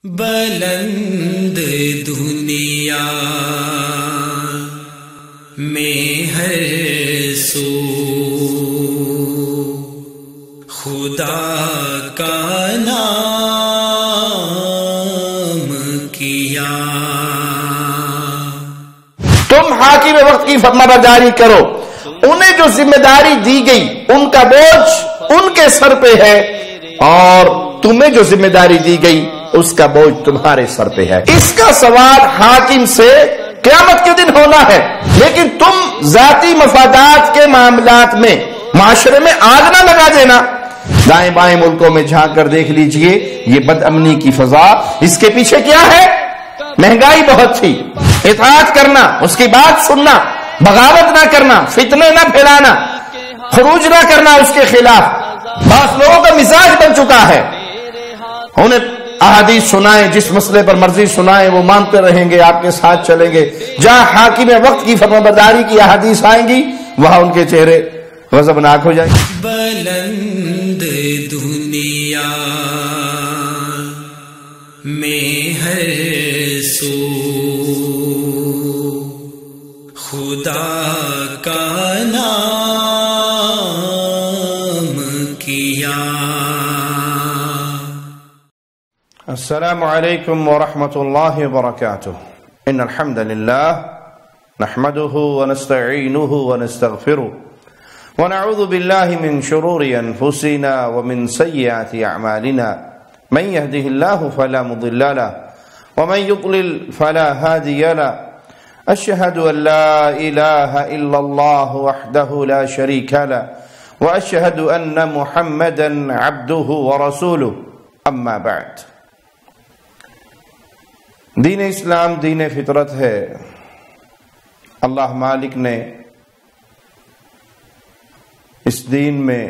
بلند دنیا میں ہر سو خدا کا نام کیا۔ تم حاکم وقت کی فرمانبرداری کرو، انہیں جو ذمہ داری دی گئی ان کا بوجھ ان کے سر پہ ہے، اور تمہیں جو ذمہ داری دی گئی اس کا بوجھ تمہارے سر پہ ہے۔ اس کا سوال حاکم سے قیامت کے دن ہونا ہے، لیکن تم ذاتی مفادات کے معاملات میں معاشرے میں آگ نہ لگا دینا۔ دائیں بائیں ملکوں میں جھانک کر دیکھ لیجئے، یہ بد امنی کی فضا، اس کے پیچھے کیا ہے؟ مہنگائی بہت تھی، اطاعت کرنا، اس کی بات سننا، بغاوت نہ کرنا، فتنے نہ پھیلانا، خروج نہ کرنا اس کے خلاف۔ بعض لوگوں کا مزاج بن چکا ہے، انہیں احادیث سنائیں، جس مسئلے پر مرضی سنائیں وہ مانتے رہیں گے، آپ کے ساتھ چلیں گے۔ جہاں حاکم وقت کی فرمانبرداری کی احادیث آئیں گی وہاں ان کے چہرے غضبناک ہو جائیں گے۔ بلند دنیا میں ہر سو خدا کا نام کیا۔ السلام علیکم ورحمۃ اللہ وبرکاتہ۔ ان الحمد للہ نحمده ونستعینه ونستغفره ونعوذ باللہ من شرور انفسنا ومن سیئات اعمالنا من يهده الله فلا مضل له ومن يضلل فلا هادي له اشهد ان لا اله الا الله وحده لا شريك له واشهد ان محمدا عبده ورسوله اما بعد۔ دین اسلام دین فطرت ہے۔ اللہ مالک نے اس دین میں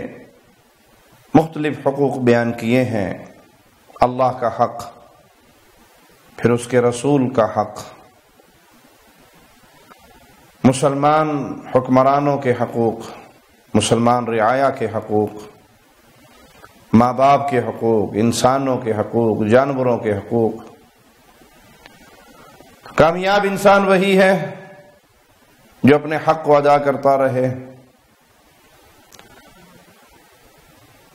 مختلف حقوق بیان کیے ہیں، اللہ کا حق، پھر اس کے رسول کا حق، مسلمان حکمرانوں کے حقوق، مسلمان رعایا کے حقوق، ماں باپ کے حقوق، انسانوں کے حقوق، جانوروں کے حقوق۔ کامیاب انسان وہی ہے جو اپنے حق کو ادا کرتا رہے۔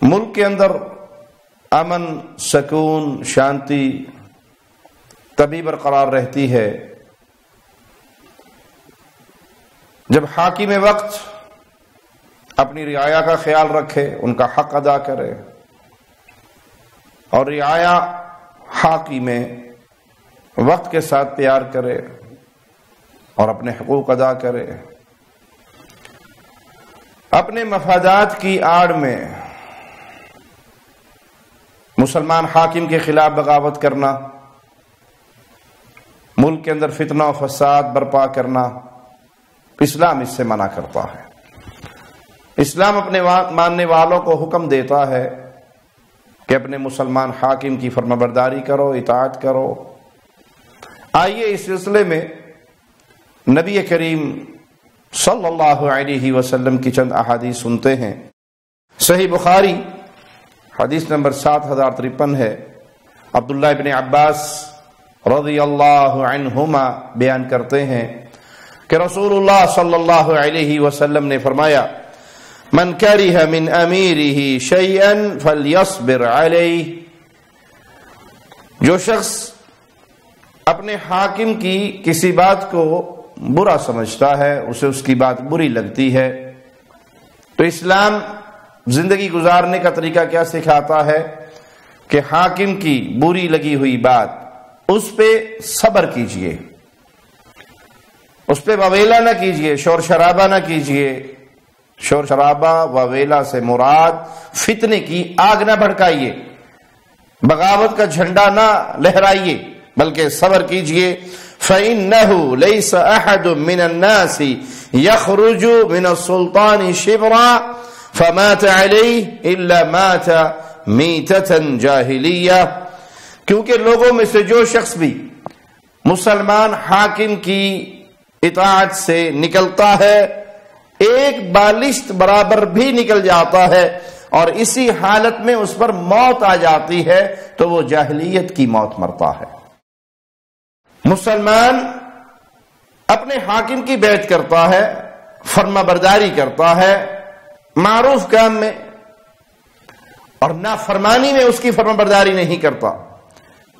ملک کے اندر امن، سکون، شانتی تبھی برقرار رہتی ہے جب حاکم وقت اپنی رعایا کا خیال رکھے، ان کا حق ادا کرے، اور رعایا حاکم وقت کے ساتھ پیار کرے اور اپنے حقوق ادا کرے۔ اپنے مفادات کی آڑ میں مسلمان حاکم کے خلاف بغاوت کرنا، ملک کے اندر فتنہ و فساد برپا کرنا، اسلام اس سے منع کرتا ہے۔ اسلام اپنے ماننے والوں کو حکم دیتا ہے کہ اپنے مسلمان حاکم کی فرمانبرداری کرو، اطاعت کرو۔ آئیے اس سلسلے میں نبی کریم صلی اللہ علیہ وسلم کی چند احادیث سنتے ہیں۔ صحیح بخاری حدیث نمبر 7053 ہے۔ عبداللہ ابن عباس رضی اللہ عنہما بیان کرتے ہیں کہ رسول اللہ صلی اللہ علیہ وسلم نے فرمایا، من کرہ من امیرہ شیئا فلیصبر علیہ، جو شخص اپنے حاکم کی کسی بات کو برا سمجھتا ہے، اسے اس کی بات بری لگتی ہے، تو اسلام زندگی گزارنے کا طریقہ کیا سکھاتا ہے کہ حاکم کی بری لگی ہوئی بات، اس پہ صبر کیجئے، اس پہ وویلا نہ کیجئے، شور شرابہ نہ کیجئے۔ شور شرابہ وویلا سے مراد فتنے کی آگ نہ بھڑکائیے، بغاوت کا جھنڈا نہ لہرائیے، بلکہ صبر کیجئے۔ فَإِنَّهُ لَيْسَ أَحَدٌ مِّنَ النَّاسِ يَخْرُجُ مِنَ السُّلْطَانِ شِبْرًا فَمَاتَ عَلَيْهِ إِلَّا مَاتَ مِيتَةً جَاهِلِيَّةً، کیونکہ لوگوں میں سے جو شخص بھی مسلمان حاکم کی اطاعت سے نکلتا ہے، ایک بالشت برابر بھی نکل جاتا ہے، اور اسی حالت میں اس پر موت آ جاتی ہے تو وہ جاہلیت کی موت مرتا ہے۔ مسلمان اپنے حاکم کی بیعت کرتا ہے، فرما برداری کرتا ہے معروف کام میں، اور نافرمانی میں اس کی فرما برداری نہیں کرتا،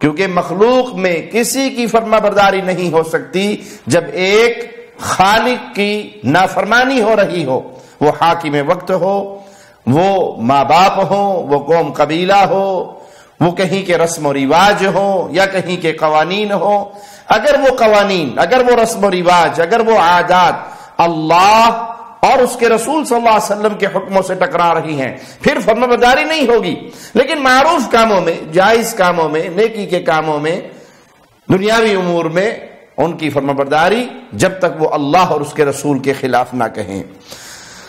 کیونکہ مخلوق میں کسی کی فرما برداری نہیں ہو سکتی جب ایک خالق کی نافرمانی ہو رہی ہو، وہ حاکم وقت ہو، وہ ماں باپ ہو، وہ قوم قبیلہ ہو، وہ کہیں کے رسم و رواج ہو یا کہیں کے قوانین ہو۔ اگر وہ قوانین، اگر وہ رسم و رواج، اگر وہ عادات اللہ اور اس کے رسول صلی اللہ علیہ وسلم کے حکموں سے ٹکرا رہی ہیں، پھر فرما برداری نہیں ہوگی۔ لیکن معروف کاموں میں، جائز کاموں میں، نیکی کے کاموں میں، دنیاوی امور میں ان کی فرما برداری جب تک وہ اللہ اور اس کے رسول کے خلاف نہ کہیں۔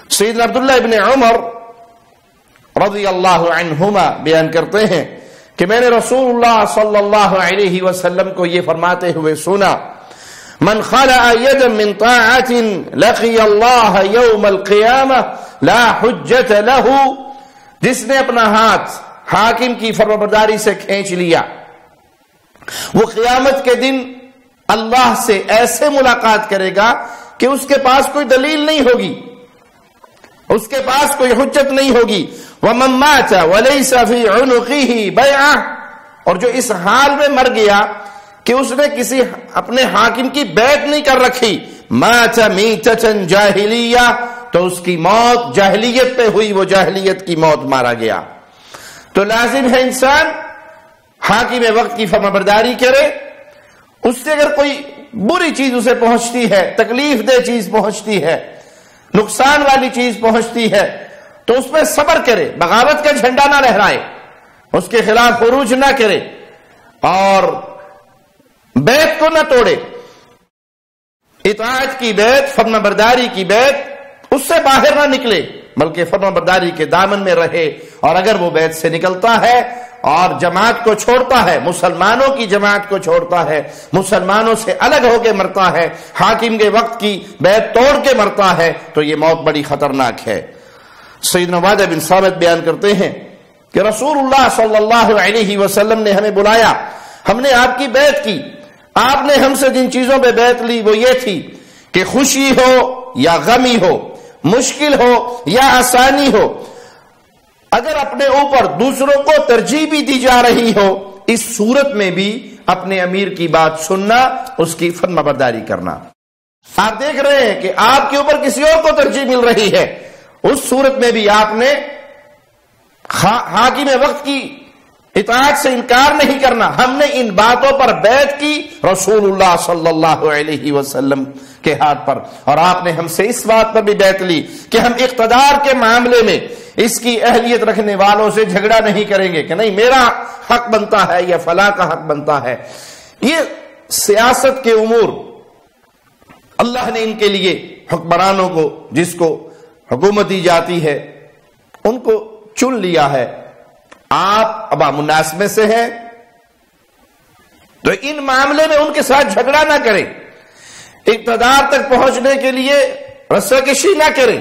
سیدنا عبداللہ ابن عمر رضی اللہ عنہما بیان کرتے ہیں کہ میں نے رسول اللہ صلی اللہ علیہ وسلم کو یہ فرماتے ہوئے سنا، من خلع يدا من طاعة لقي الله يوم القيامة لا حجة له، جس نے اپنا ہاتھ حاکم کی فرمانبرداری سے کھینچ لیا وہ قیامت کے دن اللہ سے ایسے ملاقات کرے گا کہ اس کے پاس کوئی دلیل نہیں ہوگی، اس کے پاس کوئی حجت نہیں ہوگی۔ وَمَن مَاتَ وَلَيْسَ فِي عُنُقِهِ بَيْعَةٌ، اور جو اس حال میں مر گیا کہ اس نے کسی اپنے حاکم کی بیعت نہیں کر رکھی، مَاتَ مِيتَةً جَاهِلِيَّةً، تو اس کی موت جاہلیت پہ ہوئی، وہ جاہلیت کی موت مارا گیا۔ تو لازم ہے انسان حاکم وقت کی فرمانبرداری کرے، اس سے اگر کوئی بری چیز اسے پہنچتی ہے، تکلیف دہ چیز پہنچتی ہے، نقصان والی چیز پہنچتی ہے، تو اس پہ صبر کرے، بغاوت کا جھنڈا نہ لہرائے، اس کے خلاف خروج نہ کرے اور بیعت کو نہ توڑے۔ اطاعت کی بیعت، فرما برداری کی بیعت، اس سے باہر نہ نکلے بلکہ فرما برداری کے دامن میں رہے، اور اگر وہ بیعت سے نکلتا ہے اور جماعت کو چھوڑتا ہے، مسلمانوں کی جماعت کو چھوڑتا ہے، مسلمانوں سے الگ ہو کے مرتا ہے، حاکم کے وقت کی بیعت توڑ کے مرتا ہے، تو یہ موت بڑی خطرناک ہے۔ سیدنا عبادہ بن صامت بیان کرتے ہیں کہ رسول اللہ صلی اللہ علیہ وسلم نے ہمیں بلایا، ہم نے آپ کی بیعت کی، آپ نے ہم سے جن چیزوں پہ بیعت لی وہ یہ تھی کہ خوشی ہو یا غمی ہو، مشکل ہو یا آسانی ہو، اگر اپنے اوپر دوسروں کو ترجیح بھی دی جا رہی ہو، اس صورت میں بھی اپنے امیر کی بات سننا، اس کی فرما برداری کرنا۔ آپ دیکھ رہے ہیں کہ آپ کے اوپر کسی اور کو ترجیح مل رہی ہے، اس صورت میں بھی آپ نے حاکم وقت کی اطاعت سے انکار نہیں کرنا۔ ہم نے ان باتوں پر بیعت کی رسول اللہ صلی اللہ علیہ وسلم کے ہاتھ پر، اور آپ نے ہم سے اس بات پر بھی بیعت لی کہ ہم اقتدار کے معاملے میں اس کی اہلیت رکھنے والوں سے جھگڑا نہیں کریں گے کہ نہیں میرا حق بنتا ہے یا فلاں کا حق بنتا ہے۔ یہ سیاست کے امور اللہ نے ان کے لیے حکمرانوں کو، جس کو حکومت دی جاتی ہے، ان کو چن لیا ہے۔ آپ عوام الناس میں سے ہیں تو ان معاملے میں ان کے ساتھ جھگڑا نہ کریں، اقتدار تک پہنچنے کے لیے رسا کشی نہ کریں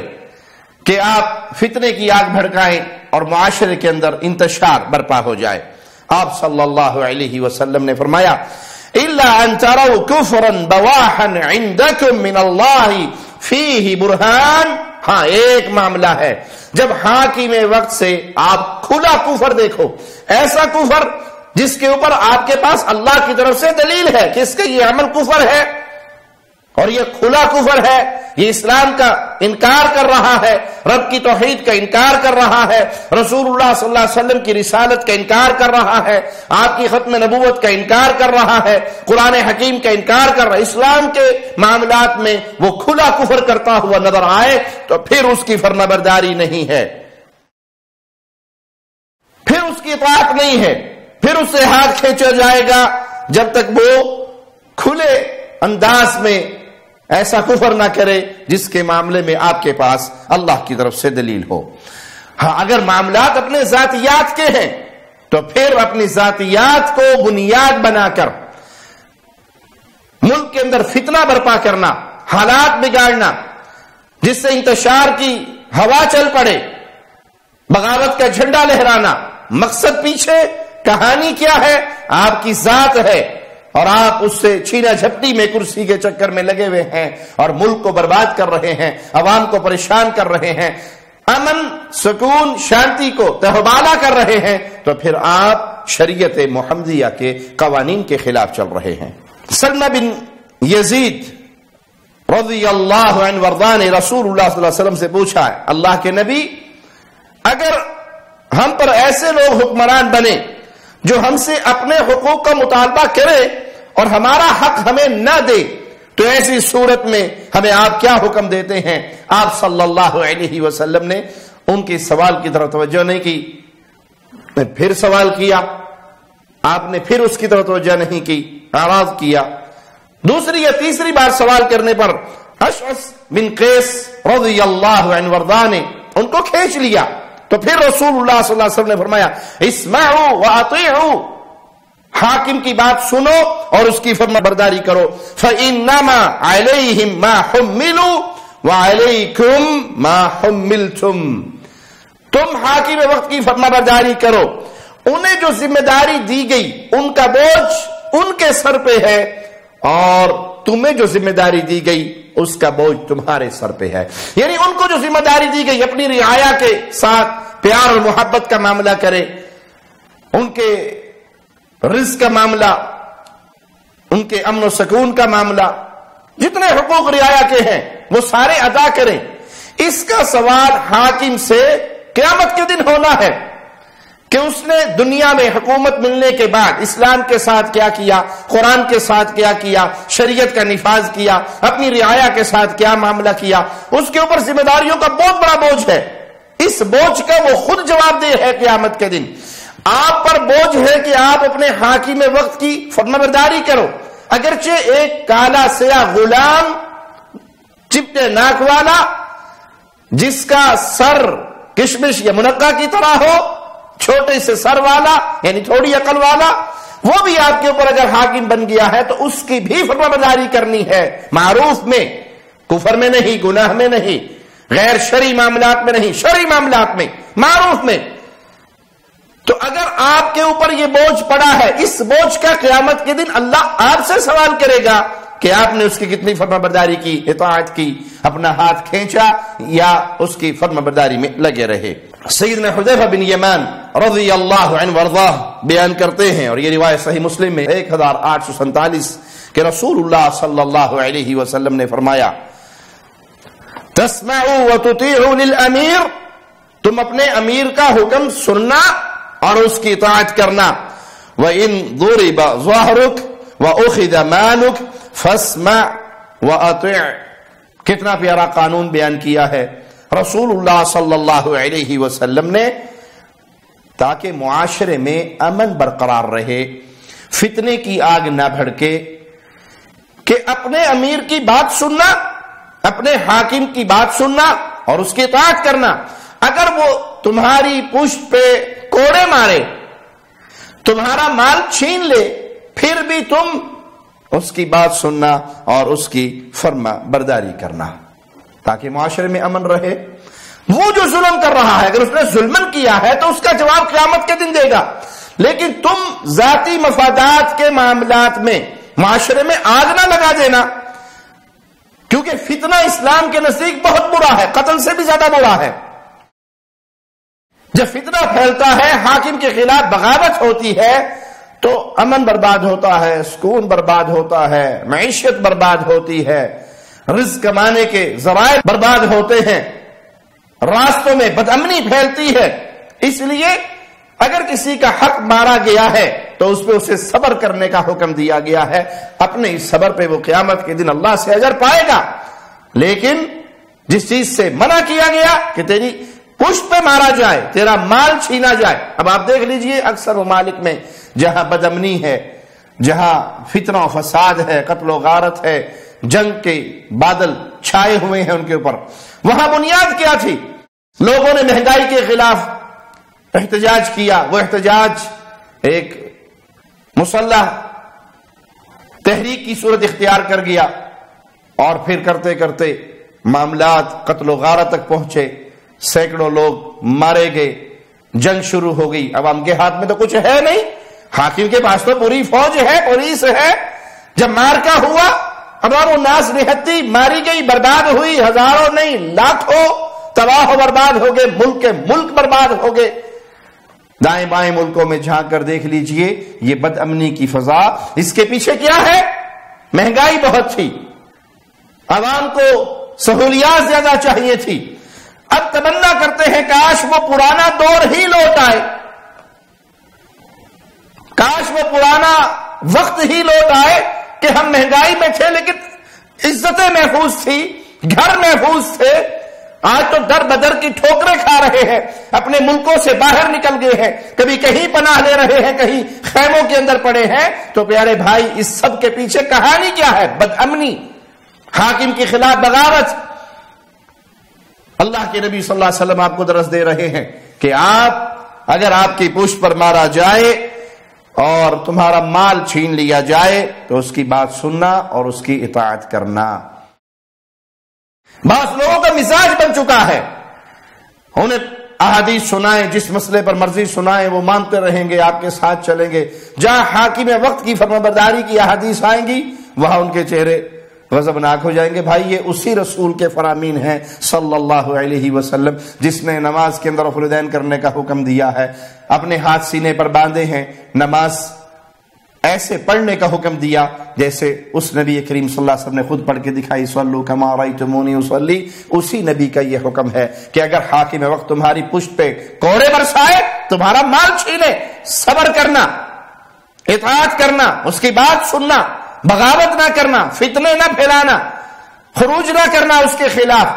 کہ آپ فتنے کی آگ بھڑکائیں اور معاشرے کے اندر انتشار برپا ہو جائے۔ آپ صلی اللہ علیہ وسلم نے فرمایا إِلَّا أَن تَرَوْا كُفْرًا بَوَاحًا عِنْدَكُم مِّنَ اللَّهِ فِيهِ بُرْهَانٌ، ہاں ایک معاملہ ہے جب حاکم وقت سے آپ کھلا کفر دیکھو، ایسا کفر جس کے اوپر آپ کے پاس اللہ کی طرف سے دلیل ہے کہ اس کا یہ عمل کفر ہے اور یہ کھلا کفر ہے، یہ اسلام کا انکار کر رہا ہے، رب کی توحید کا انکار کر رہا ہے، رسول اللہ صلی اللہ علیہ وسلم کی رسالت کا انکار کر رہا ہے، آپ کی ختم نبوت کا انکار کر رہا ہے، قرآن حکیم کا انکار کر رہا ہے، اسلام کے معاملات میں وہ کھلا کفر کرتا ہوا نظر آئے تو پھر اس کی فرما برداری نہیں ہے، پھر اس کی اطاعت نہیں ہے، پھر اس سے ہاتھ کھینچا جائے گا جب تک وہ کھلے انداز میں ایسا کفر نہ کرے جس کے معاملے میں آپ کے پاس اللہ کی طرف سے دلیل ہو۔ ہاں اگر معاملات اپنے ذاتیات کے ہیں تو پھر اپنی ذاتیات کو بنیاد بنا کر ملک کے اندر فتنہ برپا کرنا، حالات بگاڑنا جس سے انتشار کی ہوا چل پڑے، بغاوت کا جھنڈا لہرانا، مقصد پیچھے کہانی کیا ہے؟ آپ کی ذات ہے اور آپ اس سے چھینا جھپٹی میں کرسی کے چکر میں لگے ہوئے ہیں اور ملک کو برباد کر رہے ہیں، عوام کو پریشان کر رہے ہیں، امن سکون شانتی کو تہوبالا کر رہے ہیں، تو پھر آپ شریعت محمدیہ کے قوانین کے خلاف چل رہے ہیں۔ سلمہ بن یزید رضی اللہ عنہ وارضاہ نے رسول اللہ صلی اللہ علیہ وسلم سے پوچھا ہے، اللہ کے نبی، اگر ہم پر ایسے لوگ حکمران بنے جو ہم سے اپنے حقوق کا مطالبہ کرے اور ہمارا حق ہمیں نہ دے، تو ایسی صورت میں ہمیں آپ کیا حکم دیتے ہیں؟ آپ صلی اللہ علیہ وسلم نے ان کے سوال کی طرف توجہ نہیں کی، پھر سوال کیا، آپ نے پھر اس کی طرف توجہ نہیں کی، اعراض کیا۔ دوسری یا تیسری بار سوال کرنے پر اشعث بن قیس رضی اللہ عنہ وارضاہ نے ان کو کھینچ لیا، تو پھر رسول اللہ صلی اللہ علیہ وسلم نے فرمایا، اسمعوا واطیعوا، حاکم کی بات سنو اور اس کی فرما برداری کرو، فإنما علیہم ما حملوا وعلیکم ما حملتم، تم حاکم وقت کی فرما برداری کرو، انہیں جو ذمہ داری دی گئی ان کا بوجھ ان کے سر پہ ہے اور تمہیں جو ذمہ داری دی گئی اس کا بوجھ تمہارے سر پہ ہے۔ یعنی ان کو جو ذمہ داری دی گئی اپنی رعایا کے ساتھ پیار اور محبت کا معاملہ کرے، ان کے رزق کا معاملہ، ان کے امن و سکون کا معاملہ، جتنے حقوق رعایا کے ہیں وہ سارے ادا کریں۔ اس کا سوال حاکم سے قیامت کے دن ہونا ہے کہ اس نے دنیا میں حکومت ملنے کے بعد اسلام کے ساتھ کیا کیا، قرآن کے ساتھ کیا کیا، شریعت کا نفاذ کیا، اپنی رعایا کے ساتھ کیا معاملہ کیا۔ اس کے اوپر ذمہ داریوں کا بہت بڑا بوجھ ہے، اس بوجھ کا وہ خود جواب دہ ہے قیامت کے دن۔ آپ پر بوجھ ہے کہ آپ اپنے حاکم وقت کی فرمانبرداری کرو، اگرچہ ایک کالا سیاہ غلام چپٹے ناک والا جس کا سر کشمش یا منقع کی طرح ہو، چھوٹے سے سر والا یعنی تھوڑی عقل والا، وہ بھی آپ کے اوپر اگر حاکم بن گیا ہے تو اس کی بھی فرمانبرداری کرنی ہے، معروف میں، کفر میں نہیں، گناہ میں نہیں، غیر شرعی معاملات میں نہیں، شرعی معاملات میں، معروف میں۔ تو اگر آپ کے اوپر یہ بوجھ پڑا ہے، اس بوجھ کا قیامت کے دن اللہ آپ سے سوال کرے گا کہ آپ نے اس کی کتنی فرمانبرداری کی، اطاعت کی، اپنا ہاتھ کھینچا یا اس کی فرمانبرداری میں لگے رہے۔ سیدنا حذیفہ بن یمان رضی اللہ عنہ وارضاہ بیان کرتے ہیں، اور یہ روایت صحیح مسلم میں 1847 کہ رسول اللہ صلی اللہ علیہ وسلم نے فرمایا، تسمعوا وتطیعوا للامیر، تم اپنے امیر کا حکم سننا اور اس کی اطاعت کرنا، وَإِن ضُرِبَ ظَهْرُكَ وَأُخِذَ مَالُكَ فَاسْمَعْ وَأَطِعْ۔ کتنا پیارا قانون بیان کیا ہے رسول اللہ صلی اللہ علیہ وسلم نے، تاکہ معاشرے میں امن برقرار رہے، فتنے کی آگ نہ بھڑکے، کہ اپنے امیر کی بات سننا، اپنے حاکم کی بات سننا اور اس کی اطاعت کرنا۔ اگر وہ تمہاری پشت پہ کوڑے مارے، تمہارا مال چھین لے، پھر بھی تم اس کی بات سننا اور اس کی فرما برداری کرنا، تاکہ معاشرے میں امن رہے۔ وہ جو ظلم کر رہا ہے، اگر اس نے ظلم کیا ہے تو اس کا جواب قیامت کے دن دے گا، لیکن تم ذاتی مفادات کے معاملات میں معاشرے میں آگ نہ لگا دینا، کیونکہ فتنہ اسلام کے نزدیک بہت برا ہے، قتل سے بھی زیادہ برا ہے۔ جب فتنہ پھیلتا ہے، حاکم کے خلاف بغاوت ہوتی ہے، تو امن برباد ہوتا ہے، سکون برباد ہوتا ہے، معیشت برباد ہوتی ہے، رزق کمانے کے ذرائع برباد ہوتے ہیں، راستوں میں بدامنی پھیلتی ہے۔ اس لیے اگر کسی کا حق مارا گیا ہے تو اس پہ اسے صبر کرنے کا حکم دیا گیا ہے، اپنے اس صبر پہ وہ قیامت کے دن اللہ سے اجر پائے گا۔ لیکن جس چیز سے منع کیا گیا کہ تیری پشت پہ مارا جائے، تیرا مال چھینا جائے، اب آپ دیکھ لیجئے اکثر ممالک میں جہاں بدامنی ہے، جہاں فتنہ و فساد ہے، قتل و غارت ہے، جنگ کے بادل چھائے ہوئے ہیں ان کے اوپر، وہاں بنیاد کیا تھی؟ لوگوں نے مہنگائی کے خلاف احتجاج کیا، وہ احتجاج ایک مسلح تحریک کی صورت اختیار کر گیا، اور پھر کرتے کرتے معاملات قتل و غارت تک پہنچے، سینکڑوں لوگ مارے گئے، جنگ شروع ہو گئی، عوام کے ہاتھ میں تو کچھ ہے نہیں، حاکم کے پاس تو پوری فوج ہے، پولیس ہے۔ جب مارکا ہوا، عوام الناس نہتی ماری گئی، برباد ہوئی، ہزاروں نہیں لاکھوں تباہ و برباد ہو گئے، ملک کے ملک برباد ہو گئے۔ دائیں بائیں ملکوں میں جھانک کر دیکھ لیجئے، یہ بد امنی کی فضا، اس کے پیچھے کیا ہے؟ مہنگائی بہت تھی، عوام کو سہولیات زیادہ چاہیے تھی۔ اب تمنا کرتے ہیں کاش وہ پرانا دور ہی لوٹ آئے، کاش وہ پرانا وقت ہی لوٹ آئے کہ ہم مہنگائی میں تھے لیکن عزتیں محفوظ تھی، گھر محفوظ تھے۔ آج تو در بدر کی ٹھوکریں کھا رہے ہیں، اپنے ملکوں سے باہر نکل گئے ہیں، کبھی کہیں پناہ لے رہے ہیں، کہیں خیموں کے اندر پڑے ہیں۔ تو پیارے بھائی، اس سب کے پیچھے کہانی کیا ہے؟ بد امنی، حاکم کے خلاف بغاوت۔ اللہ کے نبی صلی اللہ علیہ وسلم آپ کو درس دے رہے ہیں کہ اگر آپ کی پشت پر مارا جائے اور تمہارا مال چھین لیا جائے تو اس کی بات سننا اور اس کی اطاعت کرنا۔ بعض لوگوں کا مزاج بن چکا ہے، انہیں احادیث سنائیں، جس مسئلے پر مرضی سنائیں وہ مانتے رہیں گے، آپ کے ساتھ چلیں گے۔ جہاں حاکم وقت کی فرمانبرداری کی احادیث آئیں گی وہاں ان کے چہرے غضبناک ہو جائیں گے۔ بھائی، یہ اسی رسول کے فرامین ہیں صلی اللہ علیہ وسلم جس نے نماز کے اندر رفع کرنے کا حکم دیا ہے، اپنے ہاتھ سینے پر باندھے ہیں، نماز ایسے پڑھنے کا حکم دیا جیسے اس نبی کریم صلی اللہ علیہ وسلم نے خود پڑھ کے دکھائی، صلو کما رأیتمونی اصلی۔ اسی نبی کا یہ حکم ہے کہ اگر حاکم وقت تمہاری پشت پہ کوڑے برسائے، تمہارا مال چھینے، صبر کرنا، اطاعت کرنا، اس کی بات سننا، بغاوت نہ کرنا، فتنے نہ پھیلانا، خروج نہ کرنا اس کے خلاف۔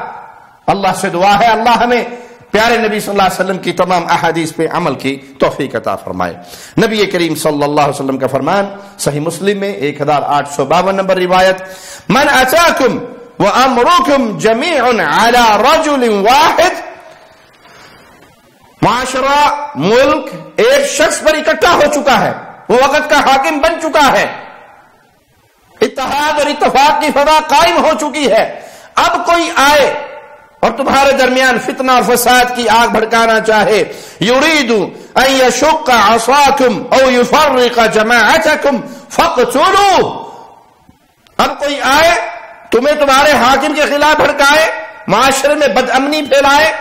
اللہ سے دعا ہے اللہ ہمیں پیارے نبی صلی اللہ علیہ وسلم کی تمام احادیث پہ عمل کی توفیق عطا فرمائے۔ نبی کریم صلی اللہ علیہ وسلم کا فرمان صحیح مسلم میں 1852 نمبر روایت، من اتاکم وامرکم جمیع علی رجل واحد۔ معاشرہ، ملک ایک شخص پر اکٹھا ہو چکا ہے، وہ وقت کا حاکم بن چکا ہے، اتحاد اور اتفاق کی فضا قائم ہو چکی ہے۔ اب کوئی آئے اور تمہارے درمیان فتنہ اور فساد کی آگ بھڑکانا چاہے، یرید ان یشق عصاکم او یفرق جماعتکم فاقتلوہ۔ اب کوئی آئے تمہیں تمہارے حاکم کے خلاف بھڑکائے، معاشرے میں بد امنی پھیلائے،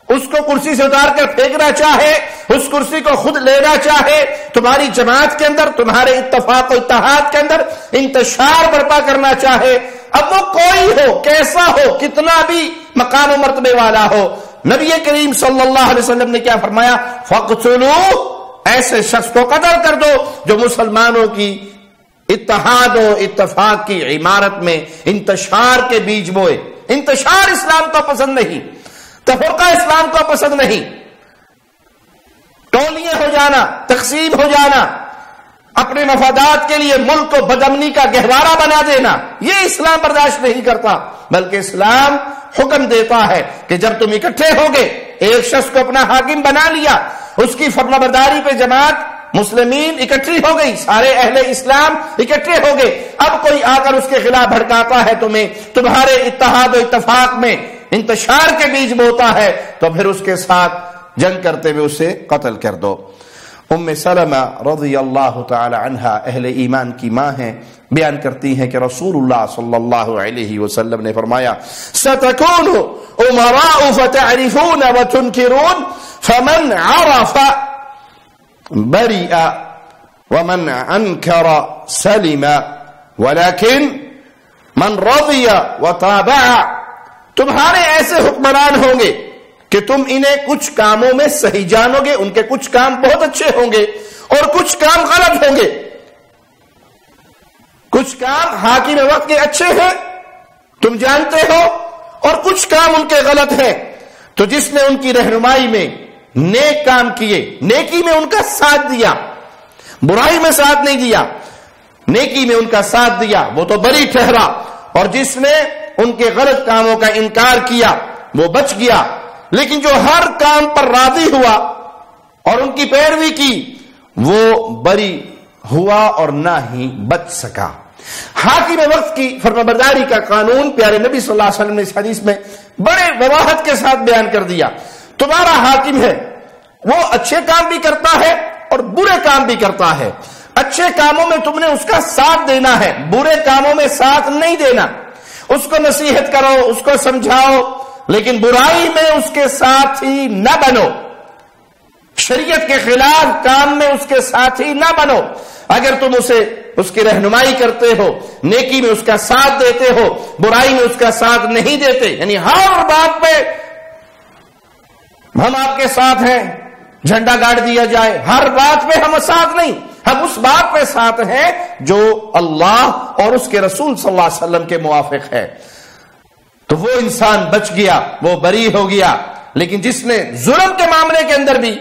اس کو کرسی سے اتار کر پھینکنا چاہے، اس کرسی کو خود لینا چاہے، تمہاری جماعت کے اندر، تمہارے اتفاق و اتحاد کے اندر انتشار برپا کرنا چاہے، اب وہ کوئی ہو، کیسا ہو، کتنا بھی مقام و مرتبے والا ہو، نبی کریم صلی اللہ علیہ وسلم نے کیا فرمایا؟ فَاقْتُلُوهُ، ایسے شخص کو قتل کر دو جو مسلمانوں کی اتحاد و اتفاق کی عمارت میں انتشار کے بیج بوئے۔ انتشار اسلام کو پسند نہیں، تفرقہ اسلام کو پسند نہیں، ٹولیاں ہو جانا، تقسیم ہو جانا، اپنے مفادات کے لیے ملک کو بدامنی کا گہوارہ بنا دینا، یہ اسلام برداشت نہیں کرتا، بلکہ اسلام حکم دیتا ہے کہ جب تم اکٹھے ہوگے، ایک شخص کو اپنا حاکم بنا لیا، اس کی فرمانبرداری پہ جماعت مسلمین اکٹھی ہو گئی، سارے اہل اسلام اکٹھے ہو گئے، اب کوئی آ کر اس کے خلاف بھڑکاتا ہے تمہیں، تمہارے اتحاد و اتفاق میں انتشار کے بیج بوتا ہے، تو پھر اس کے ساتھ جنگ کرتے ہوئے اسے قتل کر دو۔ ام سلمہ رضی اللہ تعالی عنہا اہل ایمان کی ماں ہیں، بیان کرتی ہیں کہ رسول اللہ صلی اللہ علیہ وسلم نے فرمایا، ستکون امراء فتعرفون وتنکرون فمن عرف برئ ومن انکر سلم ولكن من رضی وتابع۔ تمہارے ایسے حکمران ہوں گے کہ تم انہیں کچھ کاموں میں صحیح جانو گے، ان کے کچھ کام بہت اچھے ہوں گے اور کچھ کام غلط ہوں گے، کچھ کام حاکم وقت کے اچھے ہیں تم جانتے ہو اور کچھ کام ان کے غلط ہیں، تو جس نے ان کی رہنمائی میں نیک کام کیے، نیکی میں ان کا ساتھ دیا، برائی میں ساتھ نہیں دیا، نیکی میں ان کا ساتھ دیا، وہ تو بری ٹھہرا، اور جس نے ان کے غلط کاموں کا انکار کیا وہ بچ گیا، لیکن جو ہر کام پر راضی ہوا اور ان کی پیروی کی وہ بری ہوا اور نہ ہی بچ سکا۔ حاکم وقت کی فرمانبرداری کا قانون پیارے نبی صلی اللہ علیہ وسلم نے اس حدیث میں بڑے وضاحت کے ساتھ بیان کر دیا، تمہارا حاکم ہے، وہ اچھے کام بھی کرتا ہے اور برے کام بھی کرتا ہے، اچھے کاموں میں تم نے اس کا ساتھ دینا ہے، برے کاموں میں ساتھ نہیں دینا، اس کو نصیحت کرو، اس کو سمجھاؤ، لیکن برائی میں اس کے ساتھ ہی نہ بنو، شریعت کے خلاف کام میں اس کے ساتھ ہی نہ بنو۔ اگر تم اس کی رہنمائی کرتے ہو، نیکی میں اس کا ساتھ دیتے ہو، برائی میں اس کا ساتھ نہیں دیتے، یعنی ہر بات پہ ہم آپ کے ساتھ ہیں، جھنڈا گاڑ دیا جائے، ہر بات پہ ہم ساتھ نہیں، ہم اس بات پہ ساتھ ہیں جو اللہ اور اس کے رسول صلی اللہ علیہ وسلم کے موافق ہے، تو وہ انسان بچ گیا، وہ بری ہو گیا۔ لیکن جس نے ظلم کے معاملے کے اندر بھی،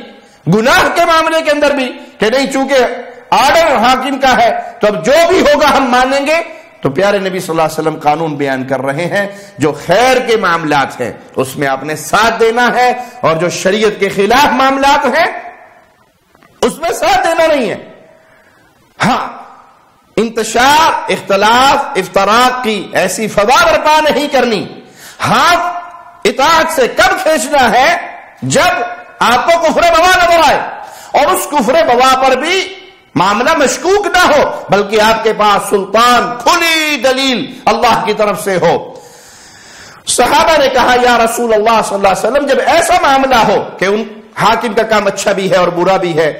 گناہ کے معاملے کے اندر بھی کہ نہیں چونکہ آرڈر حاکم کا ہے تو اب جو بھی ہوگا ہم مانیں گے، تو پیارے نبی صلی اللہ علیہ وسلم قانون بیان کر رہے ہیں جو خیر کے معاملات ہیں اس میں آپ نے ساتھ دینا ہے، اور جو شریعت کے خلاف معاملات ہیں اس میں ساتھ دینا نہیں ہے۔ ہاں، انتشار، اختلاف، افتراق کی ایسی فضا برپا نہیں کرنی۔ ہاتھ اطاعت سے کب کھینچنا ہے؟ جب آپ کو کفر بوا نظر آئے، اور اس کفر بوا پر بھی معاملہ مشکوک نہ ہو، بلکہ آپ کے پاس سلطان، کھلی دلیل اللہ کی طرف سے ہو۔ صحابہ نے کہا یا رسول اللہ صلی اللہ علیہ وسلم، جب ایسا معاملہ ہو کہ ان حاکم کا کام اچھا بھی ہے اور برا بھی ہے،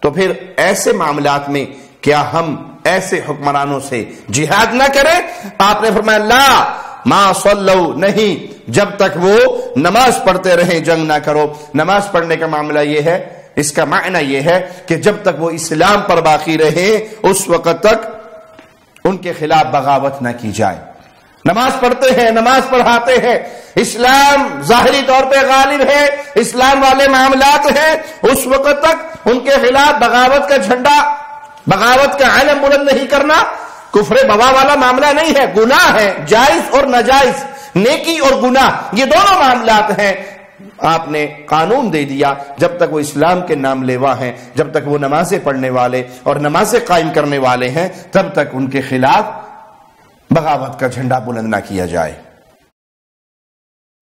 تو پھر ایسے معاملات میں کیا ہم ایسے حکمرانوں سے جہاد نہ کریں؟ آپ نے فرمایا لا ما صلو، نہیں، جب تک وہ نماز پڑھتے رہیں جنگ نہ کرو۔ نماز پڑھنے کا معاملہ یہ ہے، اس کا معنی یہ ہے کہ جب تک وہ اسلام پر باقی رہے اس وقت تک ان کے خلاف بغاوت نہ کی جائے۔ نماز پڑھتے ہیں، نماز پڑھاتے ہیں، اسلام ظاہری طور پہ غالب ہے، اسلام والے معاملات ہیں، اس وقت تک ان کے خلاف بغاوت کا جھنڈا، بغاوت کا علم بلند نہیں کرنا کفر بوا والا معاملہ نہیں ہے، گناہ ہے، جائز اور ناجائز، نیکی اور گناہ، یہ دونوں معاملات ہیں۔ آپ نے قانون دے دیا جب تک وہ اسلام کے نام لیوا ہیں، جب تک وہ نمازیں پڑھنے والے اور نمازیں قائم کرنے والے ہیں، تب تک ان کے خلاف بغاوت کا جھنڈا بلند نہ کیا جائے۔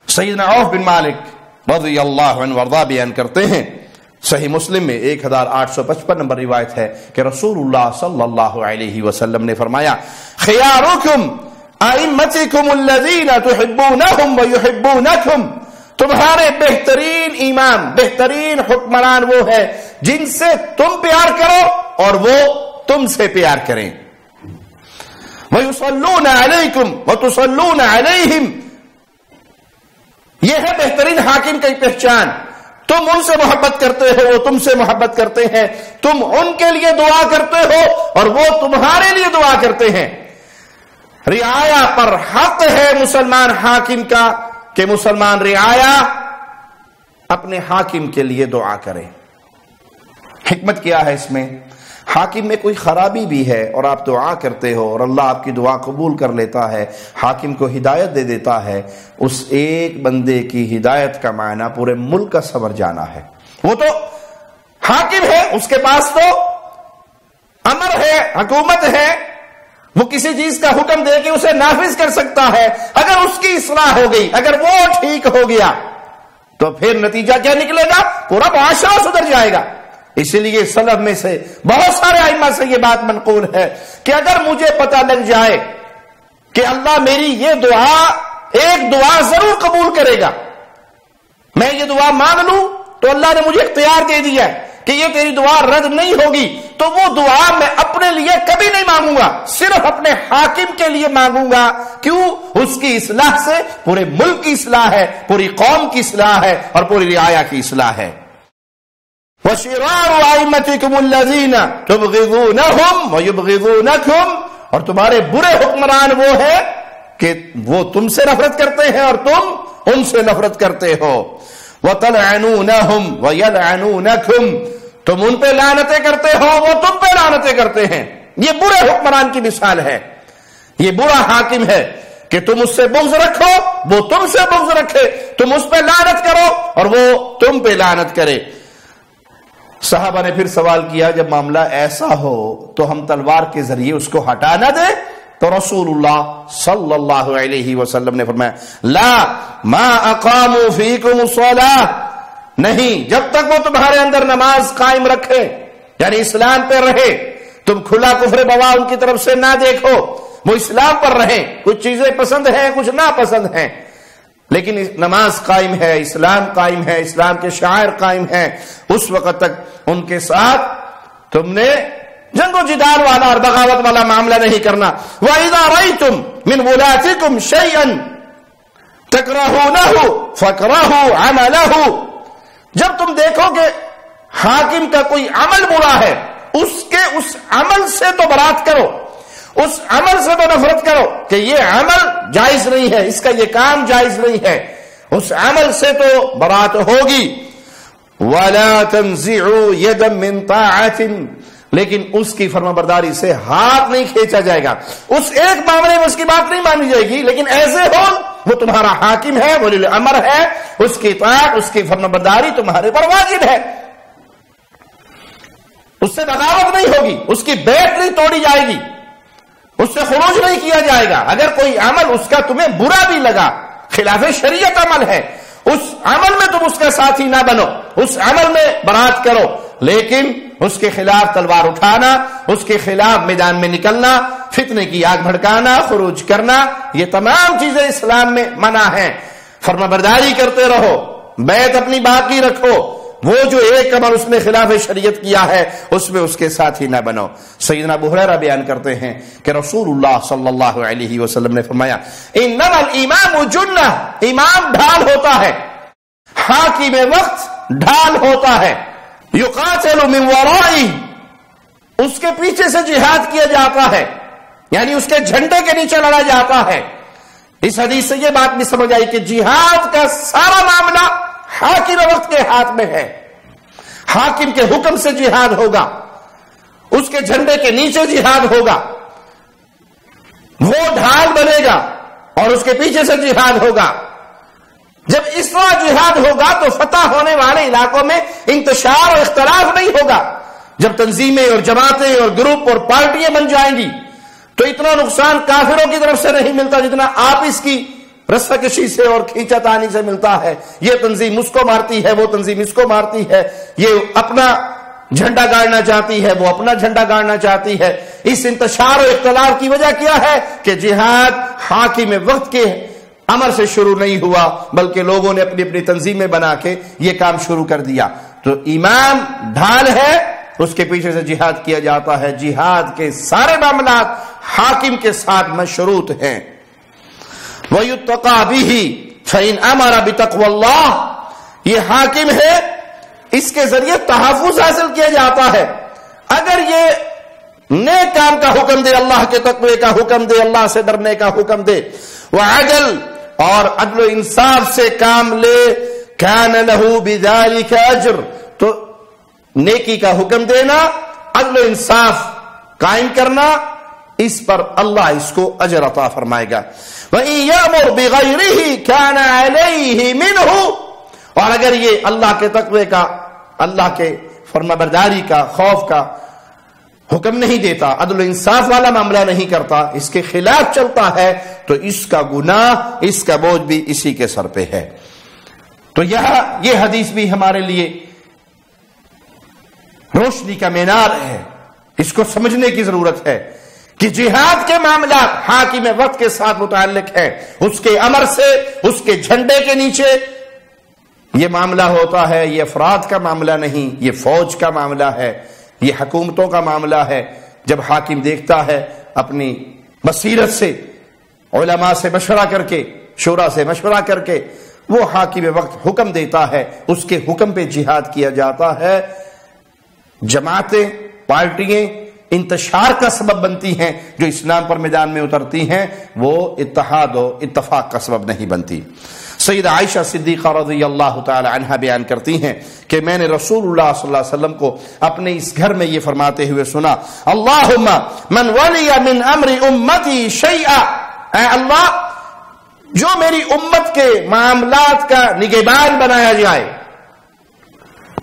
سیدنا عوف بن مالک رضی اللہ عنہ وارضا بیان کرتے ہیں، صحیح مسلم میں 1855 نمبر روایت ہے کہ رسول اللہ صلی اللہ علیہ وسلم نے فرمایا خیارکم ائمتکم الذین تحبونہم ویحبونکم، تمہارے بہترین امام، بہترین حکمران وہ ہے جن سے تم پیار کرو اور وہ تم سے پیار کریں۔ وَيُصَلُّونَ عَلَيْكُمْ وَتُصَلُّونَ عَلَيْهِمْ، یہ ہے بہترین حاکم کی پہچان۔ تم ان سے محبت کرتے ہو، وہ تم سے محبت کرتے ہیں، تم ان کے لیے دعا کرتے ہو اور وہ تمہارے لیے دعا کرتے ہیں۔ رعایا پر حق ہے مسلمان حاکم کا کہ مسلمان رعایا اپنے حاکم کے لیے دعا کرے۔ حکمت کیا ہے اس میں؟ حاکم میں کوئی خرابی بھی ہے اور آپ دعا کرتے ہو اور اللہ آپ کی دعا قبول کر لیتا ہے، حاکم کو ہدایت دے دیتا ہے، اس ایک بندے کی ہدایت کا معنی پورے ملک کا سنور جانا ہے۔ وہ تو حاکم ہے، اس کے پاس تو امر ہے، حکومت ہے، وہ کسی چیز کا حکم دے کے اسے نافذ کر سکتا ہے۔ اگر اس کی اصلاح ہو گئی، اگر وہ ٹھیک ہو گیا تو پھر نتیجہ کیا نکلے گا؟ پورا معاشرہ سدھر جائے گا۔ اسی لیے سلف میں سے بہت سارے ائمہ سے یہ بات منقول ہے کہ اگر مجھے پتہ لگ جائے کہ اللہ میری یہ دعا، ایک دعا ضرور قبول کرے گا، میں یہ دعا مانگ لوں تو اللہ نے مجھے اختیار دے دیا کہ یہ تیری دعا رد نہیں ہوگی، تو وہ دعا میں اپنے لیے کبھی نہیں مانگوں گا، صرف اپنے حاکم کے لیے مانگوں گا۔ کیوں؟ اس کی اصلاح سے پورے ملک کی اصلاح ہے، پوری قوم کی اصلاح ہے اور پوری رعایا کی اصلاح ہے۔ وَشِرَارُ أَئِمَّتِكُمُ الَّذِينَ تُبْغِضُونَهُمْ وَيُبْغِضُونَكُمْ، اور تمہارے برے حکمران وہ ہیں کہ وہ تم سے نفرت کرتے ہیں اور تم ان سے نفرت کرتے ہو۔ وَتَلْعَنُونَهُمْ وَيَلْعَنُونَكُمْ، تم ان پہ لعنتیں کرتے ہو، وہ تم پہ لعنتیں کرتے ہیں۔ یہ برے حکمران کی مثال ہے، یہ برا حاکم ہے کہ تم اس سے بغض رکھو، وہ تم سے بغض رکھے، تم اس پہ لعنت کرو اور وہ تم پہ لعنت کرے۔ صحابہ نے پھر سوال کیا جب معاملہ ایسا ہو تو ہم تلوار کے ذریعے اس کو ہٹا نہ دیں؟ تو رسول اللہ صلی اللہ علیہ وسلم نے فرمایا لا ما اقاموا فیکم الصلاۃ، نہیں جب تک وہ تمہارے اندر نماز قائم رکھے، یعنی اسلام پہ رہے، تم کھلا کفر بوا ان کی طرف سے نہ دیکھو، وہ اسلام پر رہیں، کچھ چیزیں پسند ہیں کچھ ناپسند ہیں، لیکن نماز قائم ہے، اسلام قائم ہے، اسلام کے شعائر قائم ہیں، اس وقت تک ان کے ساتھ تم نے جنگ و جدال والا اور بغاوت والا معاملہ نہیں کرنا۔ وَإِذَا رَأَيْتُم مِّن وُلَاتِكُمْ شَيْئًا تَكْرَهُونَهُ فَاكْرَهُوا عَمَلَهُ، جب تم دیکھو کہ حاکم کا کوئی عمل برا ہے، اس عمل سے تو برات کرو، اس عمل سے تو نفرت کرو کہ یہ عمل جائز نہیں ہے، اس کا یہ کام جائز نہیں ہے، اس عمل سے تو برات ہوگی۔ وَلَا تَنزِعُوا يَدًا مِّن طَاعَةٍ، لیکن اس کی فرما برداری سے ہاتھ نہیں کھینچا جائے گا، اس ایک معاملے میں اس کی بات نہیں مانی جائے گی، لیکن ایسے ہو وہ تمہارا حاکم ہے، ولی الامر ہے، اس کی اطاعت اس کی فرما برداری تمہارے پر واجب ہے، اس سے بغاوت نہیں ہوگی، اس کی بیعت نہیں توڑی جائے گی، اس سے خروج نہیں کیا جائے گا۔ اگر کوئی عمل اس کا تمہیں برا بھی لگا، خلاف شریعت عمل ہے، اس عمل میں تم اس کا ساتھی نہ بنو، اس عمل میں برات کرو، لیکن اس کے خلاف تلوار اٹھانا، اس کے خلاف میدان میں نکلنا، فتنے کی آگ بھڑکانا، خروج کرنا، یہ تمام چیزیں اسلام میں منع ہیں۔ فرما برداری کرتے رہو، بیعت اپنی باقی رکھو، وہ جو ایک عمل اس نے خلاف شریعت کیا ہے اس میں اس کے ساتھی نہ بنو۔ سیدنا ابو ہریرہ بیان کرتے ہیں کہ رسول اللہ صلی اللہ علیہ وسلم نے فرمایا انما الامام جنہ، امام ڈھال ہوتا ہے، حاکم وقت ڈھال ہوتا ہے، یقاتل من ورائہ، اس کے پیچھے سے جہاد کیا جاتا ہے، یعنی اس کے جھنڈے کے نیچے لڑا جاتا ہے۔ اس حدیث سے یہ بات بھی سمجھ آئی کہ جہاد کا سارا معاملہ حاکم وقت کے ہاتھ میں ہے، حاکم کے حکم سے جہاد ہوگا، اس کے جھنڈے کے نیچے جہاد ہوگا، وہ ڈھال بنے گا اور اس کے پیچھے سے جہاد ہوگا۔ جب اس طرح جہاد ہوگا تو فتح ہونے والے علاقوں میں انتشار اور اختلاف نہیں ہوگا۔ جب تنظیمیں اور جماعتیں اور گروپ اور پارٹیاں بن جائیں گی تو اتنا نقصان کافروں کی طرف سے نہیں ملتا جتنا آپس کی رسہ کشی سے اور کھینچا تانی سے ملتا ہے۔ یہ تنظیم اس کو مارتی ہے، وہ تنظیم اس کو مارتی ہے، یہ اپنا جھنڈا گاڑنا چاہتی ہے، وہ اپنا جھنڈا گاڑنا چاہتی ہے۔ اس انتشار اور اختلاف کی وجہ کیا ہے کہ جہاد حاکم وقت کے امر سے شروع نہیں ہوا، بلکہ لوگوں نے اپنی اپنی تنظیمیں بنا کے یہ کام شروع کر دیا۔ تو امام ڈھال ہے، اس کے پیچھے سے جہاد کیا جاتا ہے۔ جہاد کے سارے معاملات حاکم کے ساتھ مشروط ہیں۔ وَيُتَّقَى بِهِ فَإِنْ أَمَرَ بِتَقْوَى اللَّهِ، یہ حاکم ہے، اس کے ذریعے تحفظ حاصل کیا جاتا ہے۔ اگر یہ نیک کام کا حکم دے، اللہ کے تقوی کا حکم دے، اللہ سے ڈرنے کا حکم دے، وعدل، اور عدل و انصاف سے کام لے، كَانَ لَهُ بِذَلِكَ أَجْرٌ، تو نیکی کا حکم دینا، عدل و انصاف قائم کرنا، اس پر اللہ اس کو اجر عطا فرمائے گا۔ وَإِن يَأْمُرْ بِغَيْرِهِ كَانَ عَلَيْهِ مِنْهُ، اور اگر یہ اللہ کے تقوی کا، اللہ کے فرما برداری کا، خوف کا حکم نہیں دیتا، عدل و انصاف والا معاملہ نہیں کرتا، اس کے خلاف چلتا ہے، تو اس کا گناہ، اس کا بوجھ بھی اسی کے سر پہ ہے۔ تو یہ حدیث بھی ہمارے لیے روشنی کا مینار ہے، اس کو سمجھنے کی ضرورت ہے کہ جہاد کے معاملات حاکم وقت کے ساتھ متعلق ہے، اس کے امر سے، اس کے جھنڈے کے نیچے یہ معاملہ ہوتا ہے۔ یہ افراد کا معاملہ نہیں، یہ فوج کا معاملہ ہے، یہ حکومتوں کا معاملہ ہے۔ جب حاکم دیکھتا ہے اپنی بصیرت سے، علماء سے مشورہ کر کے، شورا سے مشورہ کر کے، وہ حاکم وقت حکم دیتا ہے، اس کے حکم پہ جہاد کیا جاتا ہے۔ جماعتیں، پارٹیاں انتشار کا سبب بنتی ہیں، جو اسلام پر میدان میں اترتی ہیں وہ اتحاد و اتفاق کا سبب نہیں بنتی۔ سیدہ عائشہ صدیقہ رضی اللہ تعالی عنہا بیان کرتی ہیں کہ میں نے رسول اللہ صلی اللہ علیہ وسلم کو اپنے اس گھر میں یہ فرماتے ہوئے سنا، اللہم من ولی من امر امتی شیئا، اے اللہ جو میری امت کے معاملات کا نگہبان بنایا جائے،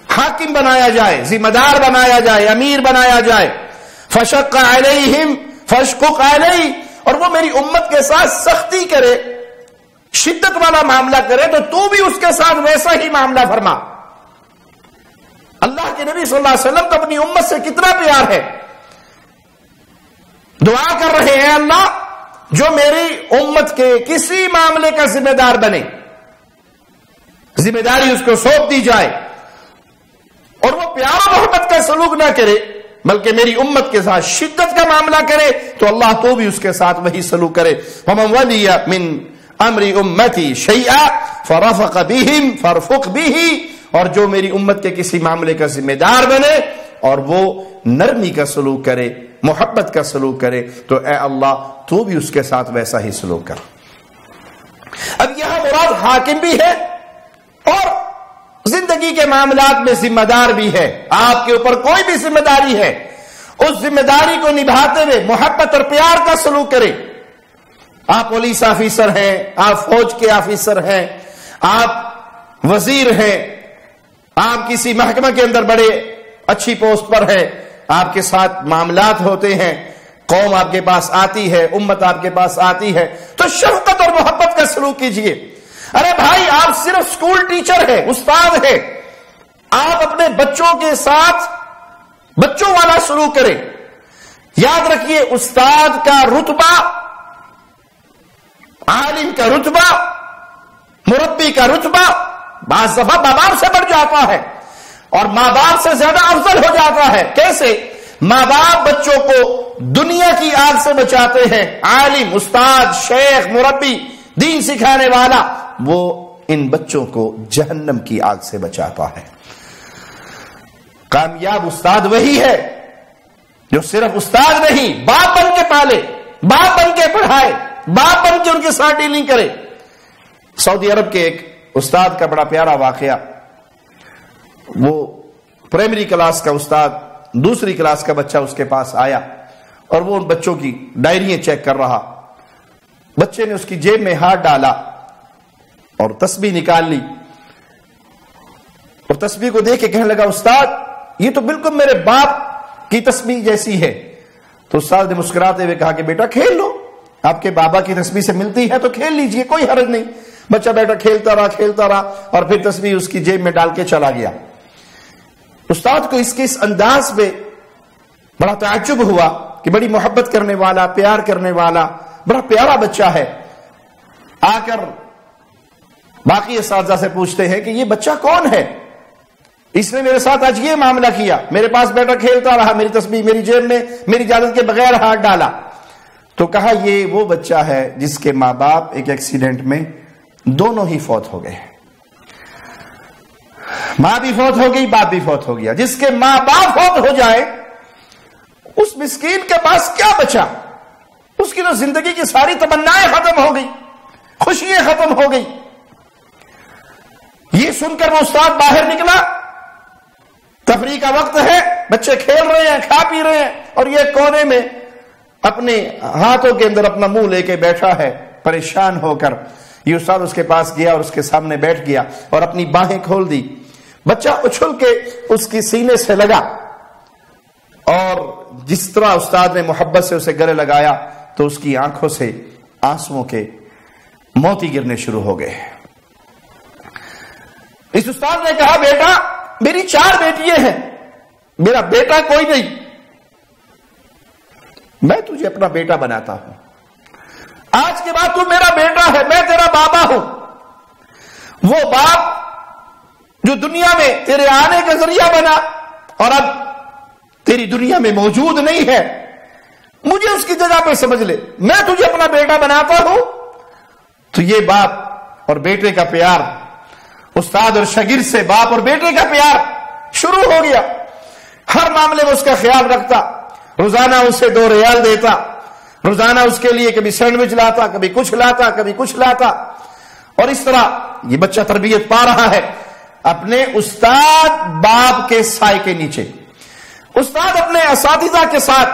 حاکم بنایا جائے، ذمہ دار بنایا جائے، امیر بنایا جائے، فشق علیہم فاشقق علیہ، اور وہ میری امت کے ساتھ سختی کرے، شدت والا معاملہ کرے، تو تو بھی اس کے ساتھ ویسا ہی معاملہ فرما۔ اللہ کے نبی صلی اللہ علیہ وسلم کو اپنی امت سے کتنا پیار ہے، دعا کر رہے ہیں اللہ جو میری امت کے کسی معاملے کا ذمہ دار بنے، ذمہ داری اس کو سونپ دی جائے اور وہ پیار و محبت کا سلوک نہ کرے بلکہ میری امت کے ساتھ شدت کا معاملہ کرے، تو اللہ تو بھی اس کے ساتھ وہی سلوک کرے۔ وَمَنْ وَلِيَ مِنْ أَمْرِ أُمَّتِي شَيْئًا فَرَفَقَ بِهِمْ فَارْفُقْ بِهِ، اور جو میری امت کے کسی معاملے کا ذمہ دار بنے اور وہ نرمی کا سلوک کرے، محبت کا سلوک کرے، تو اے اللہ تو بھی اس کے ساتھ ویسا ہی سلوک کر۔ اب یہاں مراد حاکم بھی ہے اور زندگی کے معاملات میں ذمہ دار بھی ہے۔ آپ کے اوپر کوئی بھی ذمہ داری ہے، اس ذمہ داری کو نبھاتے ہوئے محبت اور پیار کا سلوک کرے۔ آپ پولیس آفیسر ہیں، آپ فوج کے آفیسر ہیں، آپ وزیر ہیں، آپ کسی محکمہ کے اندر بڑے اچھی پوسٹ پر ہیں، آپ کے ساتھ معاملات ہوتے ہیں، قوم آپ کے پاس آتی ہے، امت آپ کے پاس آتی ہے، تو شفقت اور محبت کا سلوک کیجئے۔ ارے بھائی آپ صرف سکول ٹیچر ہیں، استاد ہیں، آپ اپنے بچوں کے ساتھ بچوں والا سلوک کریں۔ یاد رکھیے استاد کا رتبہ، عالم کا رتبہ، مربی کا رتبہ بعض دفعہ ماں باپ سے بڑھ جاتا ہے اور ماں باپ سے زیادہ افضل ہو جاتا ہے۔ کیسے؟ ماں باپ بچوں کو دنیا کی آگ سے بچاتے ہیں، عالم، استاد، شیخ، مربی، دین سکھانے والا وہ ان بچوں کو جہنم کی آگ سے بچاتا ہے۔ کامیاب استاد وہی ہے جو صرف استاد نہیں، باپ بن کے پالے، باپ بن کے پڑھائے، باپ بن کے ان کے ساتھ ڈیلنگ کرے۔ سعودی عرب کے ایک استاد کا بڑا پیارا واقعہ، وہ پرائمری کلاس کا استاد، دوسری کلاس کا بچہ اس کے پاس آیا اور وہ ان بچوں کی ڈائریاں چیک کر رہا۔ بچے نے اس کی جیب میں ہاتھ ڈالا اور تسبیح نکال لی اور تسبیح کو دیکھ کے کہنے لگا استاد یہ تو بالکل میرے باپ کی تسبیح جیسی ہے۔ تو استاد نے مسکراتے ہوئے کہا کہ بیٹا کھیل لو، آپ کے بابا کی تسبیح سے ملتی ہے تو کھیل لیجئے، کوئی حرج نہیں۔ بچہ بیٹا کھیلتا رہا اور پھر تسبیح اس کی جیب میں ڈال کے چلا گیا۔ استاد کو اس کے اس انداز پہ بڑا تعجب ہوا کہ بڑی محبت کرنے والا، پیار کرنے والا، بڑا پیارا بچہ ہے۔ آ کر باقی اساتذہ سے پوچھتے ہیں کہ یہ بچہ کون ہے، اس نے میرے ساتھ آج یہ معاملہ کیا، میرے پاس بیٹا کھیلتا رہا، میری تسبیح میری جیب میں میری اجازت کے بغیر ہاتھ ڈالا۔ تو کہا یہ وہ بچہ ہے جس کے ماں باپ ایک ایکسیڈنٹ میں دونوں ہی فوت ہو گئے، ماں بھی فوت ہو گئی، باپ بھی فوت ہو گیا۔ جس کے ماں باپ فوت ہو جائے اس مسکین کے پاس کیا بچا؟ اس کی تو زندگی کی ساری تمنائیں ختم ہو گئی، خوشیاں ختم ہو گئی۔ یہ سن کر وہ استاد باہر نکلا، تفریح کا وقت ہے، بچے کھیل رہے ہیں، کھا پی رہے ہیں، اور یہ کونے میں اپنے ہاتھوں کے اندر اپنا منہ لے کے بیٹھا ہے پریشان ہو کر۔ یہ استاد اس کے پاس گیا اور اس کے سامنے بیٹھ گیا اور اپنی باہیں کھول دی۔ بچہ اچھل کے اس کی سینے سے لگا اور جس طرح استاد نے محبت سے اسے گلے لگایا تو اس کی آنکھوں سے آنسوؤں کے موتی گرنے شروع ہو گئے۔ اس استاد نے کہا بیٹا میری 4 بیٹیاں ہیں، میرا بیٹا کوئی نہیں، میں تجھے اپنا بیٹا بناتا ہوں، آج کے بعد تو میرا بیٹا ہے، میں تیرا بابا ہوں۔ وہ باپ جو دنیا میں تیرے آنے کا ذریعہ بنا اور اب تیری دنیا میں موجود نہیں ہے، مجھے اس کی جگہ پہ سمجھ لے، میں تجھے اپنا بیٹا بناتا ہوں۔ تو یہ باپ اور بیٹے کا پیار، استاد اور شاگرد سے باپ اور بیٹے کا پیار شروع ہو گیا۔ ہر معاملے میں اس کا خیال رکھتا، روزانہ اسے 2 ریال دیتا، روزانہ اس کے لیے کبھی سینڈوچ لاتا، کبھی کچھ لاتا، کبھی کچھ لاتا، اور اس طرح یہ بچہ تربیت پا رہا ہے اپنے استاد باپ کے سائے کے نیچے۔ استاد اپنے اساتذہ کے ساتھ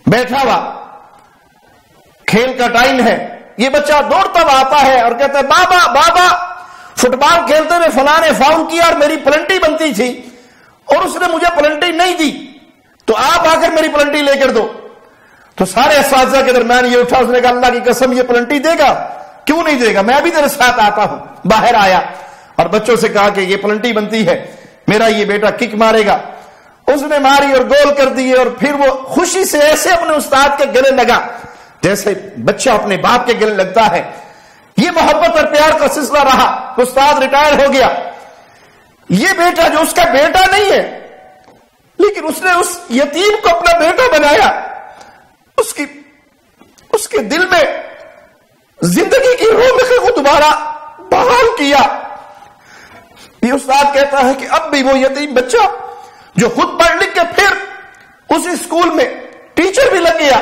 بیٹھا ہوا، کھیل کا ٹائم ہے، یہ بچہ دوڑتا ہوا آتا ہے اور کہتا ہے بابا بابا فٹ بال کھیلتے ہوئے فلاں نے فاؤل کیا اور میری پلنٹی بنتی تھی اور اس نے مجھے پلنٹی نہیں دی، تو آپ آ کر میری پلنٹی لے کر دو۔ تو سارے اساتذہ کے درمیان یہ اٹھا، اس نے کہا اللہ کی قسم یہ پلنٹی دے گا؟ کیوں نہیں دے گا، میں بھی تیرے ساتھ آتا ہوں۔ باہر آیا اور بچوں سے کہا کہ یہ پلنٹی بنتی ہے، میرا یہ بیٹا کک مارے گا۔ اس نے ماری اور گول کر دیے، اور پھر وہ خوشی سے ایسے اپنے استاد کے گلے لگا جیسے بچہ اپنے باپ کے گلے لگتا ہے۔ یہ محبت اور پیار کا سلسلہ رہا۔ استاد ریٹائر ہو گیا، یہ بیٹا جو اس کا بیٹا نہیں ہے لیکن اس نے اس یتیم کو اپنا بیٹا بنایا، اس کے دل میں زندگی کی رونق کو دوبارہ بحال کیا۔ یہ استاد کہتا ہے کہ اب بھی وہ یتیم بچہ جو خود پڑھ لکھ کے پھر اسی اسکول میں ٹیچر بھی لگ گیا،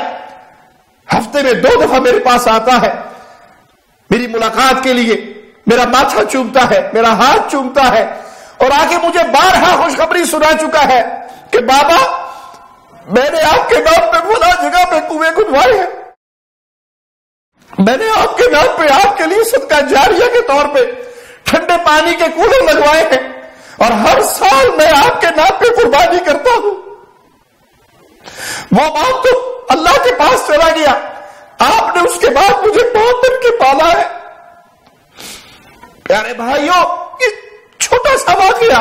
ہفتے میں 2 دفعہ میرے پاس آتا ہے میری ملاقات کے لیے، میرا ماتھا چومتا ہے، میرا ہاتھ چومتا ہے، اور آگے مجھے بارہا خوشخبری سنا چکا ہے کہ بابا میں نے آپ کے نام پہ فلاں جگہ پہ کنویں کھدوائے ہیں، میں نے آپ کے نام پہ آپ کے لیے صدقہ جاریہ کے طور پہ ٹھنڈے پانی کے کولر لگوائے ہیں، اور ہر سال میں آپ کے نام پہ قربانی کرتا ہوں۔ وہ باپ تو اللہ کے پاس چلا گیا، آپ نے اس کے بعد مجھے باپ بن کے پالا ہے۔ پیارے بھائیوں، یہ چھوٹا سا واقعہ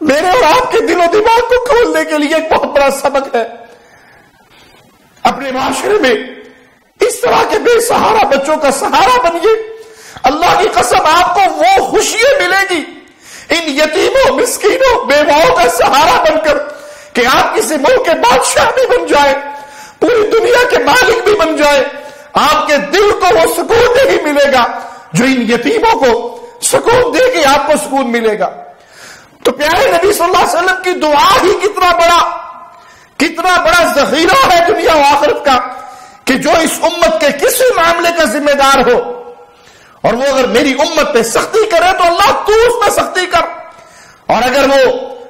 میرے اور آپ کے دل و دماغ کو کھولنے کے لیے ایک بہت بڑا سبق ہے۔ اپنے معاشرے میں اس طرح کے بے سہارا بچوں کا سہارا بنیے، اللہ کی قسم آپ کو وہ خوشیاں ملے گی ان یتیموں، مسکینوں، بیواؤں کا سہارا بن کر کہ آپ کسی ملک کے بادشاہ بھی بن جائے، پوری دنیا کے مالک بھی بن جائے، آپ کے دل کو وہ سکون نہیں ملے گا جو ان یتیموں کو سکون دے کے آپ کو سکون ملے گا۔ تو پیارے نبی صلی اللہ علیہ وسلم کی دعا ہی کتنا بڑا ذخیرہ ہے دنیا و آخرت کا، کہ جو اس امت کے کسی معاملے کا ذمہ دار ہو اور وہ اگر میری امت پہ سختی کرے تو اللہ تو اس پہ سختی کر، اور اگر وہ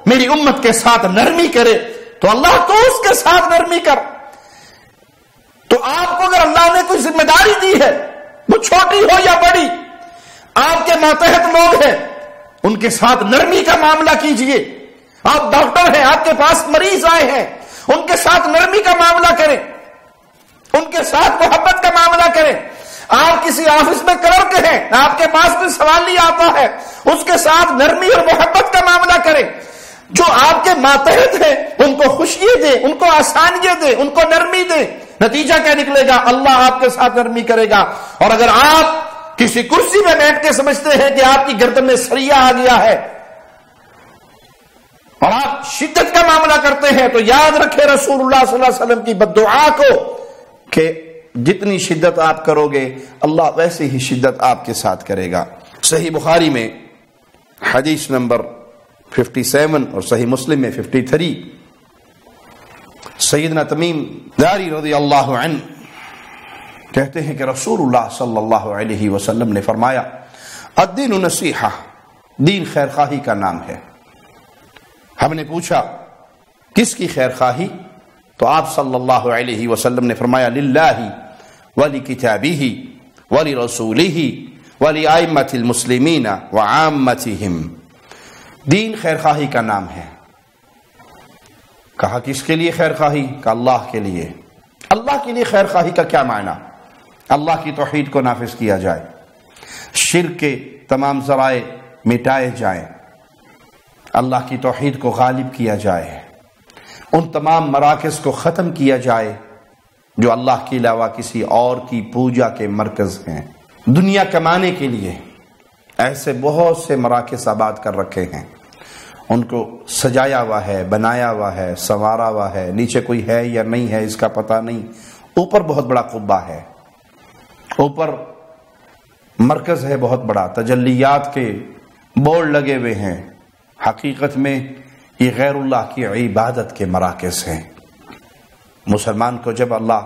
میری امت کے ساتھ نرمی کرے تو اللہ تو اس کے ساتھ نرمی کر۔ تو آپ کو اگر اللہ نے کوئی ذمہ داری دی ہے، وہ چھوٹی ہو یا بڑی، آپ کے ماتحت لوگ ہیں، ان کے ساتھ نرمی کا معاملہ کیجئے۔ آپ ڈاکٹر ہیں، آپ کے پاس مریض آئے ہیں، ان کے ساتھ نرمی کا معاملہ کریں، ان کے ساتھ محبت کا معاملہ کریں۔ آپ کسی آفس میں کلرک ہیں، آپ کے پاس کوئی سوالی آتا ہے، اس کے ساتھ نرمی اور محبت کا معاملہ کریں۔ جو آپ کے ماتحت ہیں ان کو خوشیاں دیں، ان کو آسانیاں دیں، ان کو نرمی دیں۔ نتیجہ کیا نکلے گا؟ اللہ آپ کے ساتھ نرمی کرے گا۔ اور اگر آپ کسی کرسی میں بیٹھ کے سمجھتے ہیں کہ آپ کی گردن میں سریا آ گیا ہے اور آپ شدت کا معاملہ کرتے ہیں، تو یاد رکھیں رسول اللہ صلی اللہ علیہ وسلم کی بددعا کو کہ جتنی شدت آپ کرو گے اللہ ویسے ہی شدت آپ کے ساتھ کرے گا۔ صحیح بخاری میں حدیث نمبر 57 اور صحیح مسلم میں 53، سیدنا تمیم داری رضی اللہ عنہ کہتے ہیں کہ رسول اللہ صلی اللہ علیہ وسلم نے فرمایا الدین نصیحہ، دین خیر خواہی کا نام ہے۔ ہم نے پوچھا کس کی خیر خواہی؟ تو آپ صلی اللہ علیہ وسلم نے فرمایا للہ ولکتابہ ولرسولہ ولائمۃ المسلمین وعامتہم، دین خیر خواہی کا نام ہے۔ کہا کس کے لیے خیر خواہی؟ کہ اللہ کے لیے۔ اللہ کے لیے خیر خواہی کا کیا معنی؟ اللہ کی توحید کو نافذ کیا جائے، شرک کے تمام ذرائع مٹائے جائیں، اللہ کی توحید کو غالب کیا جائے، ان تمام مراکز کو ختم کیا جائے جو اللہ کے علاوہ کسی اور کی پوجا کے مرکز ہیں۔ دنیا کمانے کے لیے ایسے بہت سے مراکز آباد کر رکھے ہیں، ان کو سجایا ہوا ہے، بنایا ہوا ہے، سنوارا ہوا ہے، نیچے کوئی ہے یا نہیں ہے اس کا پتہ نہیں، اوپر بہت بڑا قبہ ہے، اوپر مرکز ہے بہت بڑا، تجلیات کے بورڈ لگے ہوئے ہیں، حقیقت میں یہ غیر اللہ کی عبادت کے مراکز ہیں۔ مسلمان کو جب اللہ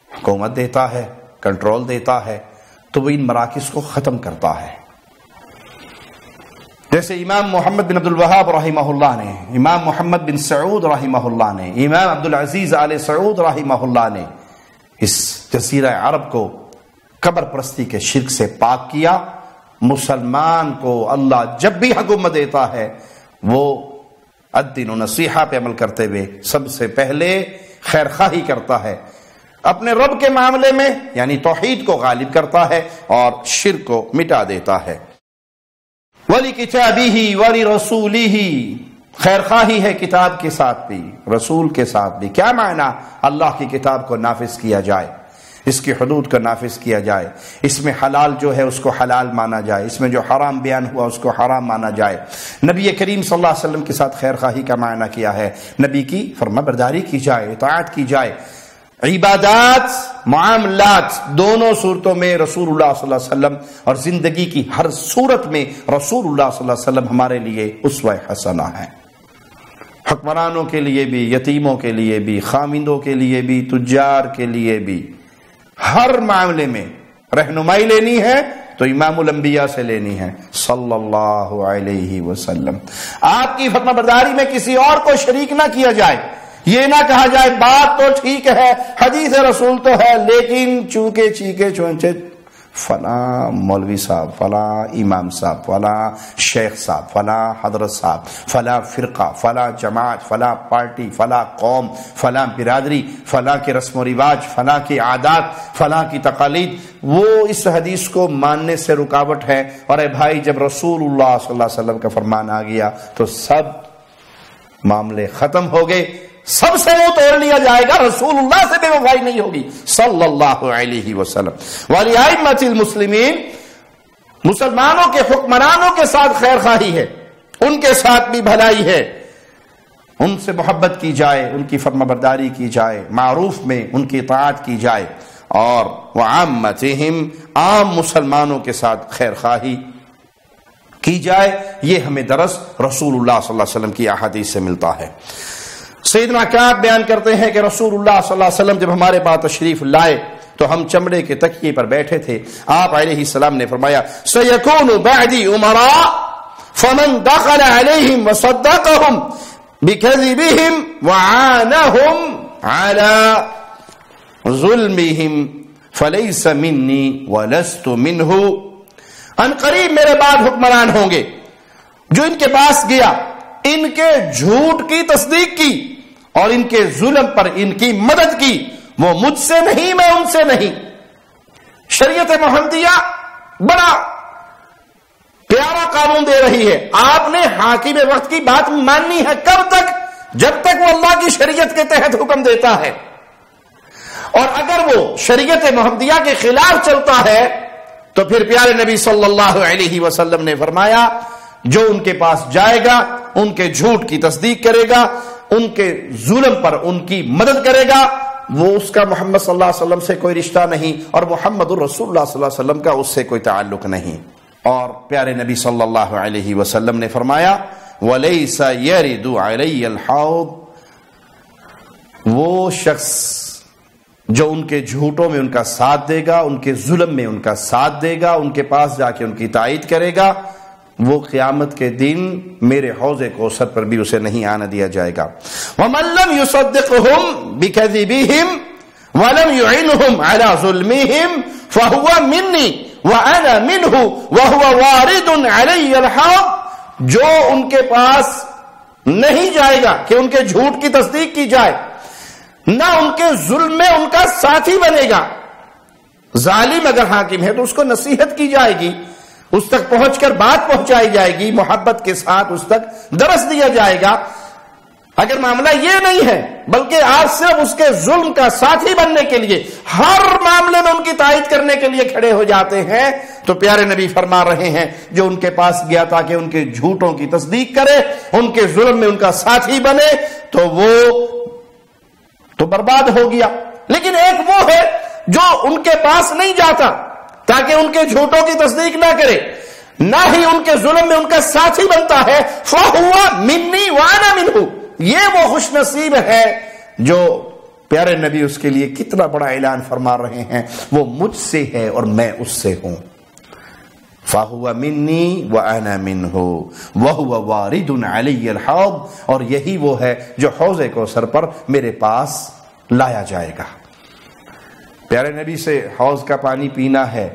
حکومت دیتا ہے، کنٹرول دیتا ہے، تو وہ ان مراکز کو ختم کرتا ہے۔ جیسے امام محمد بن عبد الوہاب رحمہ اللہ نے، امام محمد بن سعود رحمہ اللہ نے، امام عبدالعزیز آل سعود رحمہ اللہ نے اس جزیرہ عرب کو قبر پرستی کے شرک سے پاک کیا۔ مسلمان کو اللہ جب بھی حکومت دیتا ہے وہ الدین و نصیحہ پہ عمل کرتے ہوئے سب سے پہلے خیر خواہی کرتا ہے، اپنے رب کے معاملے میں یعنی توحید کو غالب کرتا ہے اور شرک کو مٹا دیتا ہے۔ وَلِكِتَابِهِ وَلِرَسُولِهِ، خیر خواہی ہے کتاب کے ساتھ بھی، رسول کے ساتھ بھی۔ کیا معنی؟ اللہ کی کتاب کو نافذ کیا جائے، اس کی حدود کو نافذ کیا جائے، اس میں حلال جو ہے اس کو حلال مانا جائے، اس میں جو حرام بیان ہوا اس کو حرام مانا جائے۔ نبی کریم صلی اللہ علیہ وسلم کے ساتھ خیر خواہی کا معنی کیا ہے؟ نبی کی فرما برداری کی جائے، اطاعت کی جائے۔ عبادات، معاملات، دونوں صورتوں میں رسول اللہ صلی اللہ علیہ وسلم اور زندگی کی ہر صورت میں رسول اللہ صلی اللہ علیہ وسلم ہمارے لیے اسوہ حسنہ ہے۔ حکمرانوں کے لیے بھی، یتیموں کے لیے بھی، خامندوں کے لیے بھی، تجار کے لیے بھی، ہر معاملے میں رہنمائی لینی ہے تو امام الانبیاء سے لینی ہے صلی اللہ علیہ وسلم۔ آپ کی فرما برداری میں کسی اور کو شریک نہ کیا جائے، یہ نہ کہا جائے بات تو ٹھیک ہے، حدیث رسول تو ہے، لیکن چونکے چیکے چونچے فلاں مولوی صاحب، فلاں امام صاحب، فلاں شیخ صاحب، فلاں حضرت صاحب، فلاں فرقہ، فلاں جماعت، فلاں پارٹی، فلاں قوم، فلاں برادری، فلاں کے رسم و رواج، فلاں کی عادات، فلاں کی تقالید، وہ اس حدیث کو ماننے سے رکاوٹ ہے۔ اور اے بھائی، جب رسول اللہ صلی اللہ علیہ وسلم کا فرمان آ گیا تو سب معاملے ختم ہو گئے، سب سے منہ توڑ لیا جائے گا، رسول اللہ سے بے وفائی نہیں ہوگی صلی اللہ علیہ وسلم۔ وَلِأَئِمَّةِ الْمُسْلِمِينَ، مسلمانوں کے حکمرانوں کے ساتھ خیر خواہی ہے، ان کے ساتھ بھی بھلائی ہے، ان سے محبت کی جائے، ان کی فرما برداری کی جائے، معروف میں ان کی اطاعت کی جائے، اور وَعَامَّتِهِمْ، عام مسلمانوں کے ساتھ خیر خواہی کی جائے۔ یہ ہمیں درس رسول اللہ صلی اللہ علیہ وسلم کی احادیث سے ملتا ہے۔ سیدنا کعب بیان کرتے ہیں کہ رسول اللہ صلی اللہ علیہ وسلم جب ہمارے پاس تشریف لائے تو ہم چمڑے کے تکیے پر بیٹھے تھے۔ آپ علیہ السلام نے فرمایا سَيَكُونُ بَعْدِي أُمَرَاء فَمَنْ دَخَلَ عَلَيْهِمْ وَصَدَّقَهُمْ بِكَذِبِهِمْ وَعَانَهُمْ عَلَى ظُلْمِهِمْ فَلَيْسَ مِنِّي وَلَسْتُ مِنْهُ۔ ان قریب میرے بعد حکمران ہوں گے جو ان کے پاس گیا، ان کے جھوٹ کی تصدیق کی اور ان کے ظلم پر ان کی مدد کی، وہ مجھ سے نہیں، میں ان سے نہیں۔ شریعت محمدیہ بڑا پیارا قانون دے رہی ہے، آپ نے حاکم وقت کی بات ماننی ہے۔ کب تک؟ جب تک وہ اللہ کی شریعت کے تحت حکم دیتا ہے، اور اگر وہ شریعت محمدیہ کے خلاف چلتا ہے تو پھر پیارے نبی صلی اللہ علیہ وسلم نے فرمایا جو ان کے پاس جائے گا، ان کے جھوٹ کی تصدیق کرے گا، ان کے ظلم پر ان کی مدد کرے گا، وہ اس کا محمد صلی اللہ علیہ وسلم سے کوئی رشتہ نہیں، اور محمد الرسول اللہ صلی اللہ علیہ وسلم کا اس سے کوئی تعلق نہیں۔ اور پیارے نبی صلی اللہ علیہ وسلم نے فرمایا وَلَيْسَ يَرِدُ عَلَيَّ الْحَوْض، وہ شخص جو ان کے جھوٹوں میں ان کا ساتھ دے گا، ان کے ظلم میں ان کا ساتھ دے گا، ان کے پاس جا کے ان کی تائید کرے گا، وہ قیامت کے دن میرے حوض کوثر پر بھی اسے نہیں آنا دیا جائے گا۔ وَمَن لَّمْ يُصَدِّقْهُمْ بِكَذِبِهِمْ وَلَمْ يُعِنْهُمْ عَلَى ظُلْمِهِمْ فَهُوَ مِنِّي وَأَنَا مِنْهُ وَهُوَ وَارِدٌ عَلَيَّ الْحَوْض، جو ان کے پاس نہیں جائے گا کہ ان کے جھوٹ کی تصدیق کی جائے، نہ ان کے ظلم میں ان کا ساتھی بنے گا۔ ظالم اگر حاکم ہے تو اس کو نصیحت کی جائے گی، اس تک پہنچ کر بات پہنچائی جائے گی، محبت کے ساتھ اس تک درس دیا جائے گا۔ اگر معاملہ یہ نہیں ہے بلکہ آپ صرف اس کے ظلم کا ساتھی بننے کے لیے، ہر معاملے میں ان کی تائید کرنے کے لیے کھڑے ہو جاتے ہیں، تو پیارے نبی فرما رہے ہیں جو ان کے پاس گیا تاکہ ان کے جھوٹوں کی تصدیق کرے، ان کے ظلم میں ان کا ساتھی بنے، تو وہ تو برباد ہو گیا۔ لیکن ایک وہ ہے جو ان کے پاس نہیں جاتا تاکہ ان کے جھوٹوں کی تصدیق نہ کرے، نہ ہی ان کے ظلم میں ان کا ساتھی بنتا ہے، فَهُوَ مِنِّي وَأَنَا مِنْهُ، یہ وہ خوش نصیب ہے جو پیارے نبی اس کے لیے کتنا بڑا اعلان فرما رہے ہیں، وہ مجھ سے ہے اور میں اس سے ہوں۔ فَهُوَ مِنِّي وَأَنَا مِنْهُ وَهُوَ وَارِدٌ عَلَيَّ الْحَوْض، اور یہی وہ ہے جو حوض کوثر پر میرے پاس لایا جائے گا۔ پیارے نبی سے حوض کا پانی پینا ہے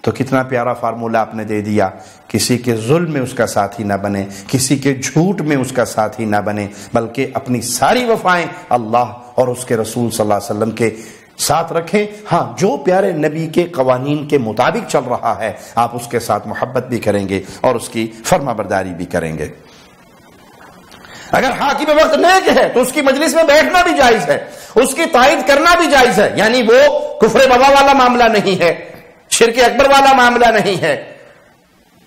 تو کتنا پیارا فارمولہ آپ نے دے دیا، کسی کے ظلم میں اس کا ساتھی نہ بنے، کسی کے جھوٹ میں اس کا ساتھی نہ بنے، بلکہ اپنی ساری وفائیں اللہ اور اس کے رسول صلی اللہ علیہ وسلم کے ساتھ رکھیں. ہاں جو پیارے نبی کے قوانین کے مطابق چل رہا ہے آپ اس کے ساتھ محبت بھی کریں گے اور اس کی فرما برداری بھی کریں گے. اگر حاکم وقت نیک ہے تو اس کی مجلس میں بیٹھنا بھی جائز ہے, اس کی تائید کرنا بھی جائز ہے, یعنی وہ کفر بابا والا معاملہ نہیں ہے, شرک اکبر والا معاملہ نہیں ہے.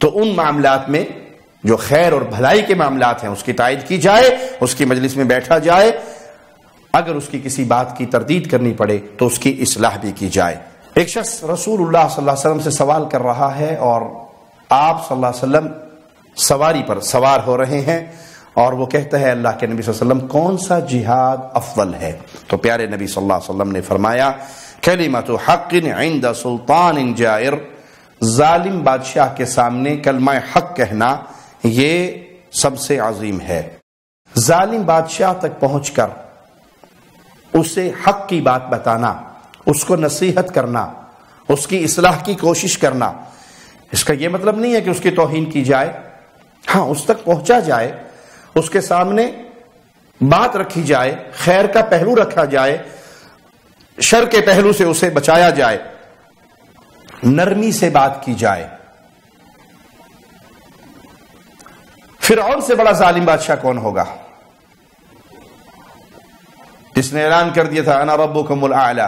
تو ان معاملات میں جو خیر اور بھلائی کے معاملات ہیں اس کی تائید کی جائے, اس کی مجلس میں بیٹھا جائے. اگر اس کی کسی بات کی تردید کرنی پڑے تو اس کی اصلاح بھی کی جائے. ایک شخص رسول اللہ صلی اللہ علیہ وسلم سے سوال کر رہا ہے اور آپ صلی اللہ علیہ وسلم سواری پر سوار ہو رہے ہیں اور وہ کہتا ہے اللہ کے نبی صلی اللہ علیہ وسلم کون سا جہاد افضل ہے؟ تو پیارے نبی صلی اللہ علیہ وسلم نے فرمایا کلمۃ حق عند سلطان جائر, ظالم بادشاہ کے سامنے کلمہ حق کہنا یہ سب سے عظیم ہے. ظالم بادشاہ تک پہنچ کر اسے حق کی بات بتانا, اس کو نصیحت کرنا, اس کی اصلاح کی کوشش کرنا, اس کا یہ مطلب نہیں ہے کہ اس کی توہین کی جائے. ہاں اس تک پہنچا جائے, اس کے سامنے بات رکھی جائے, خیر کا پہلو رکھا جائے, شر کے پہلو سے اسے بچایا جائے, نرمی سے بات کی جائے. فرعون سے بڑا ظالم بادشاہ کون ہوگا جس نے اعلان کر دیا تھا انا ربکم الاعلی.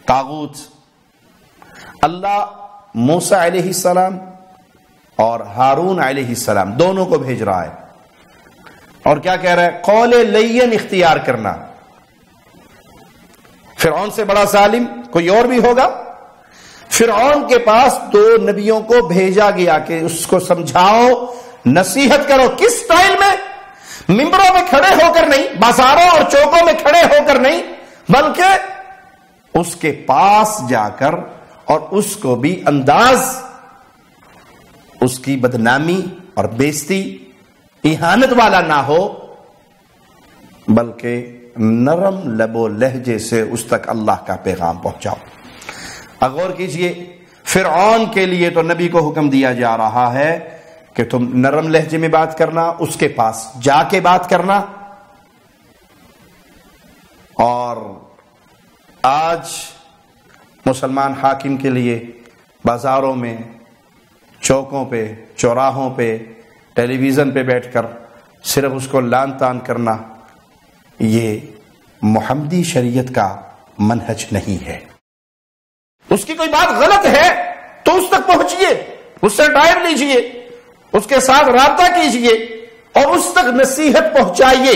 طاغوت اللہ موسیٰ علیہ السلام اور ہارون علیہ السلام دونوں کو بھیج رہا ہے اور کیا کہہ رہا ہے؟ قول لین اختیار کرنا. فرعون سے بڑا ظالم کوئی اور بھی ہوگا؟ فرعون کے پاس 2 نبیوں کو بھیجا گیا کہ اس کو سمجھاؤ, نصیحت کرو. کس سٹائل میں؟ ممبروں میں کھڑے ہو کر نہیں, بازاروں اور چوکوں میں کھڑے ہو کر نہیں, بلکہ اس کے پاس جا کر اور اس کو بھی انداز اس کی بدنامی اور بےزتی اہانت والا نہ ہو, بلکہ نرم لب و لہجے سے اس تک اللہ کا پیغام پہنچاؤ. غور کیجئے, فرعون کے لیے تو نبی کو حکم دیا جا رہا ہے کہ تم نرم لہجے میں بات کرنا, اس کے پاس جا کے بات کرنا. اور آج مسلمان حاکم کے لیے بازاروں میں, چوکوں پہ, چوراہوں پہ, ٹیلی ویژن پہ بیٹھ کر صرف اس کو لان تان کرنا یہ محمدی شریعت کا منہج نہیں ہے. اس کی کوئی بات غلط ہے تو اس تک پہنچیے, اس سے ٹائم لیجئے, اس کے ساتھ رابطہ کیجئے اور اس تک نصیحت پہنچائیے.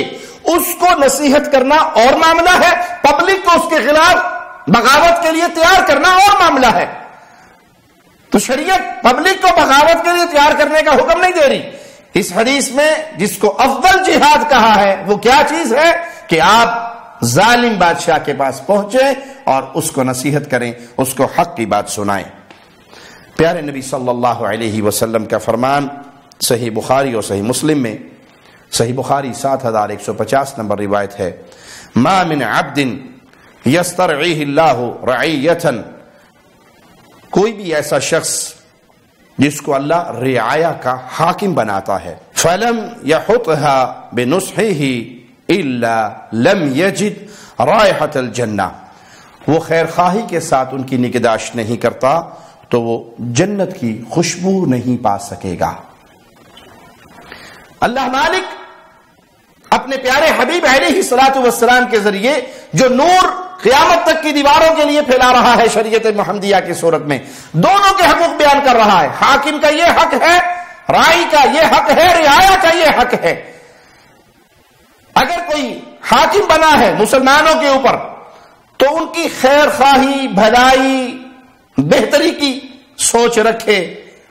اس کو نصیحت کرنا اور معاملہ ہے, پبلک کو اس کے خلاف بغاوت کے لیے تیار کرنا اور معاملہ ہے. تو شریعت پبلک کو بغاوت کے لیے تیار کرنے کا حکم نہیں دے رہی. اس حدیث میں جس کو افضل جہاد کہا ہے وہ کیا چیز ہے کہ آپ ظالم بادشاہ کے پاس پہنچیں اور اس کو نصیحت کریں, اس کو حق کی بات سنائیں. پیارے نبی صلی اللہ علیہ وسلم کا فرمان صحیح بخاری اور صحیح مسلم میں, صحیح بخاری 7150 نمبر روایت ہے, ما من عبد یسترعیہ اللہ رعیتا, کوئی بھی ایسا شخص جس کو اللہ رعایا کا حاکم بناتا ہے, فلم یحطها بنصحہ الا لم یجد رائحۃ الجنہ, وہ خیر خواہی کے ساتھ ان کی نگہداشت نہیں کرتا تو وہ جنت کی خوشبو نہیں پا سکے گا. اللہ مالک اپنے پیارے حبیب علیہ الصلوۃ والسلام کے ذریعے جو نور قیامت تک کی دیواروں کے لیے پھیلا رہا ہے شریعت محمدیہ کی صورت میں, دونوں کے حقوق بیان کر رہا ہے. حاکم کا یہ حق ہے, رائی کا یہ حق ہے, رعایا کا یہ حق ہے. اگر کوئی حاکم بنا ہے مسلمانوں کے اوپر تو ان کی خیر خواہی, بھلائی, بہتری کی سوچ رکھے.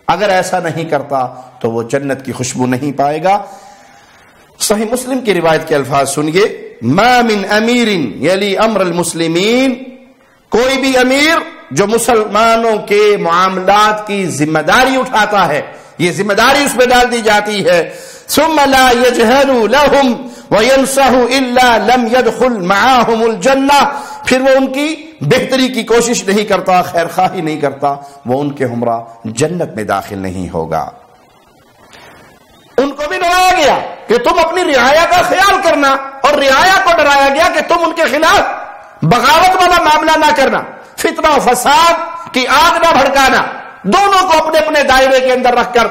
اگر ایسا نہیں کرتا تو وہ جنت کی خوشبو نہیں پائے گا. صحیح مسلم کی روایت کے الفاظ سنیے, ما من امیر یلی امر المسلمین, کوئی بھی امیر جو مسلمانوں کے معاملات کی ذمہ داری اٹھاتا ہے, یہ ذمہ داری اس پہ ڈال دی جاتی ہے, ثم لا یجہل لهم وینصح الا لم يدخل معاهم الجنہ, پھر وہ ان کی بہتری کی کوشش نہیں کرتا, خیر خواہی نہیں کرتا, وہ ان کے ہمراہ جنت میں داخل نہیں ہوگا. ان کو بھی ڈرایا گیا کہ تم اپنی رعایا کا خیال کرنا, اور رعایا کو ڈرایا گیا کہ تم ان کے خلاف بغاوت والا معاملہ نہ کرنا، فتنہ و فساد کی آگ نہ بھڑکانا، دونوں کو اپنے اپنے دائرے کے اندر رکھ کر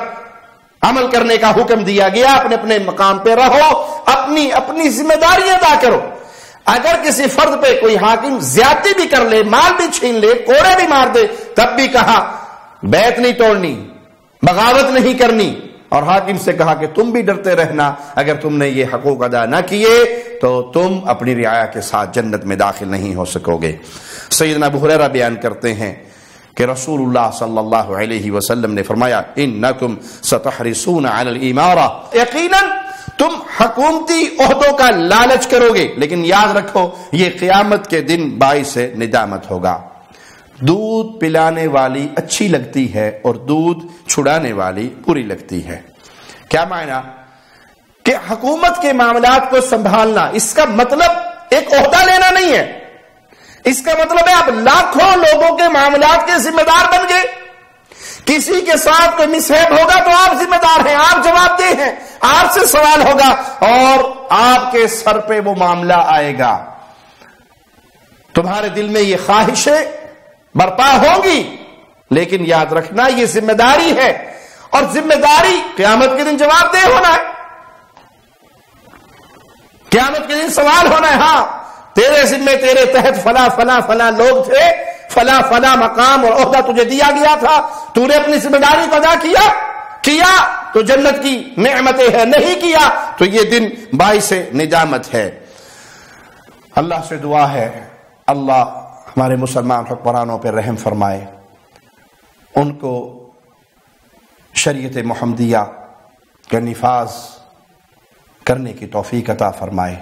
عمل کرنے کا حکم دیا گیا۔ اپنے اپنے مقام پہ رہو، اپنی اپنی ذمہ داری ادا کرو۔ اگر کسی فرد پہ کوئی حاکم زیادتی بھی کر لے، مال بھی چھین لے، کوڑے بھی مار دے، تب بھی کہا بیعت نہیں توڑنی، بغاوت نہیں کرنی، اور حاکم سے کہا کہ تم بھی ڈرتے رہنا، اگر تم نے یہ حقوق ادا نہ کیے تو تم اپنی رعایا کے ساتھ جنت میں داخل نہیں ہو سکو گے۔ سیدنا ابو ہریرہ بیان کرتے ہیں کہ رسول اللہ صلی اللہ علیہ وسلم نے فرمایا انکم ستحرسون علی الامارہ، یقیناً تم حکومتی عہدوں کا لالچ کرو گے، لیکن یاد رکھو یہ قیامت کے دن باعث ندامت ہوگا۔ دودھ پلانے والی اچھی لگتی ہے اور دودھ چھڑانے والی بری لگتی ہے۔ کیا معنی؟ کہ حکومت کے معاملات کو سنبھالنا، اس کا مطلب ایک عہدہ لینا نہیں ہے، اس کا مطلب ہے آپ لاکھوں لوگوں کے معاملات کے ذمہ دار بن گئے۔ کسی کے ساتھ کوئی مسہیب ہوگا تو آپ ذمہ دار ہیں، آپ جواب دہ ہیں، آپ سے سوال ہوگا اور آپ کے سر پہ وہ معاملہ آئے گا۔ تمہارے دل میں یہ خواہشیں برپا ہوگی، لیکن یاد رکھنا یہ ذمہ داری ہے، اور ذمہ داری قیامت کے دن جواب دہ ہونا ہے، قیامت کے دن سوال ہونا ہے۔ ہاں تیرے ذمے تیرے تحت فلاں فلاں فلاں لوگ تھے، فلاں فلاں مقام اور عہدہ تجھے دیا گیا تھا، تو نے اپنی ذمہ داری کو ادا کیا تو جنت کی نعمتیں ہیں، نہیں کیا تو یہ دن باعث ندامت ہے۔ اللہ سے دعا ہے اللہ ہمارے مسلمان حکمرانوں پہ رحم فرمائے، ان کو شریعت محمدیہ کا نفاذ کرنے کی توفیق عطا فرمائے،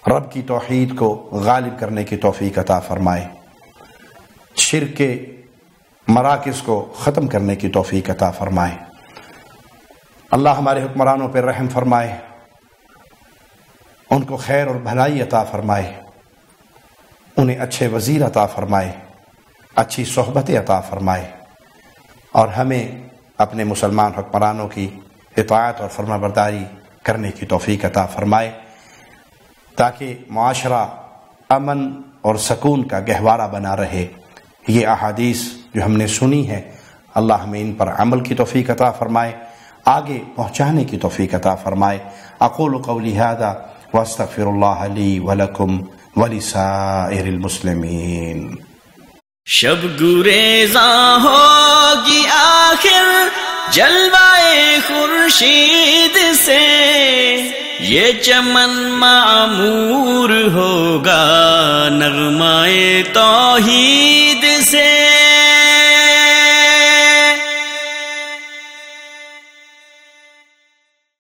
رب کی توحید کو غالب کرنے کی توفیق عطا فرمائے، شرک کے مراکز کو ختم کرنے کی توفیق عطا فرمائے۔ اللہ ہمارے حکمرانوں پہ رحم فرمائے، ان کو خیر اور بھلائی عطا فرمائے، انہیں اچھے وزیر عطا فرمائے، اچھی صحبتیں عطا فرمائے، اور ہمیں اپنے مسلمان حکمرانوں کی اطاعت اور فرما برداری کرنے کی توفیق عطا فرمائے، تاکہ معاشرہ امن اور سکون کا گہوارہ بنا رہے۔ یہ احادیث جو ہم نے سنی ہے، اللہ ہمیں ان پر عمل کی توفیق عطا فرمائے، آگے پہنچانے کی توفیق عطا فرمائے۔ اقول قولی ھذا واستغفر اللہ لی ولکم ولسائر المسلمین۔ شب گریزاں ہوگی آخر جلوائے خورشید سے، یہ چمن معمور ہوگا نغمائے توحید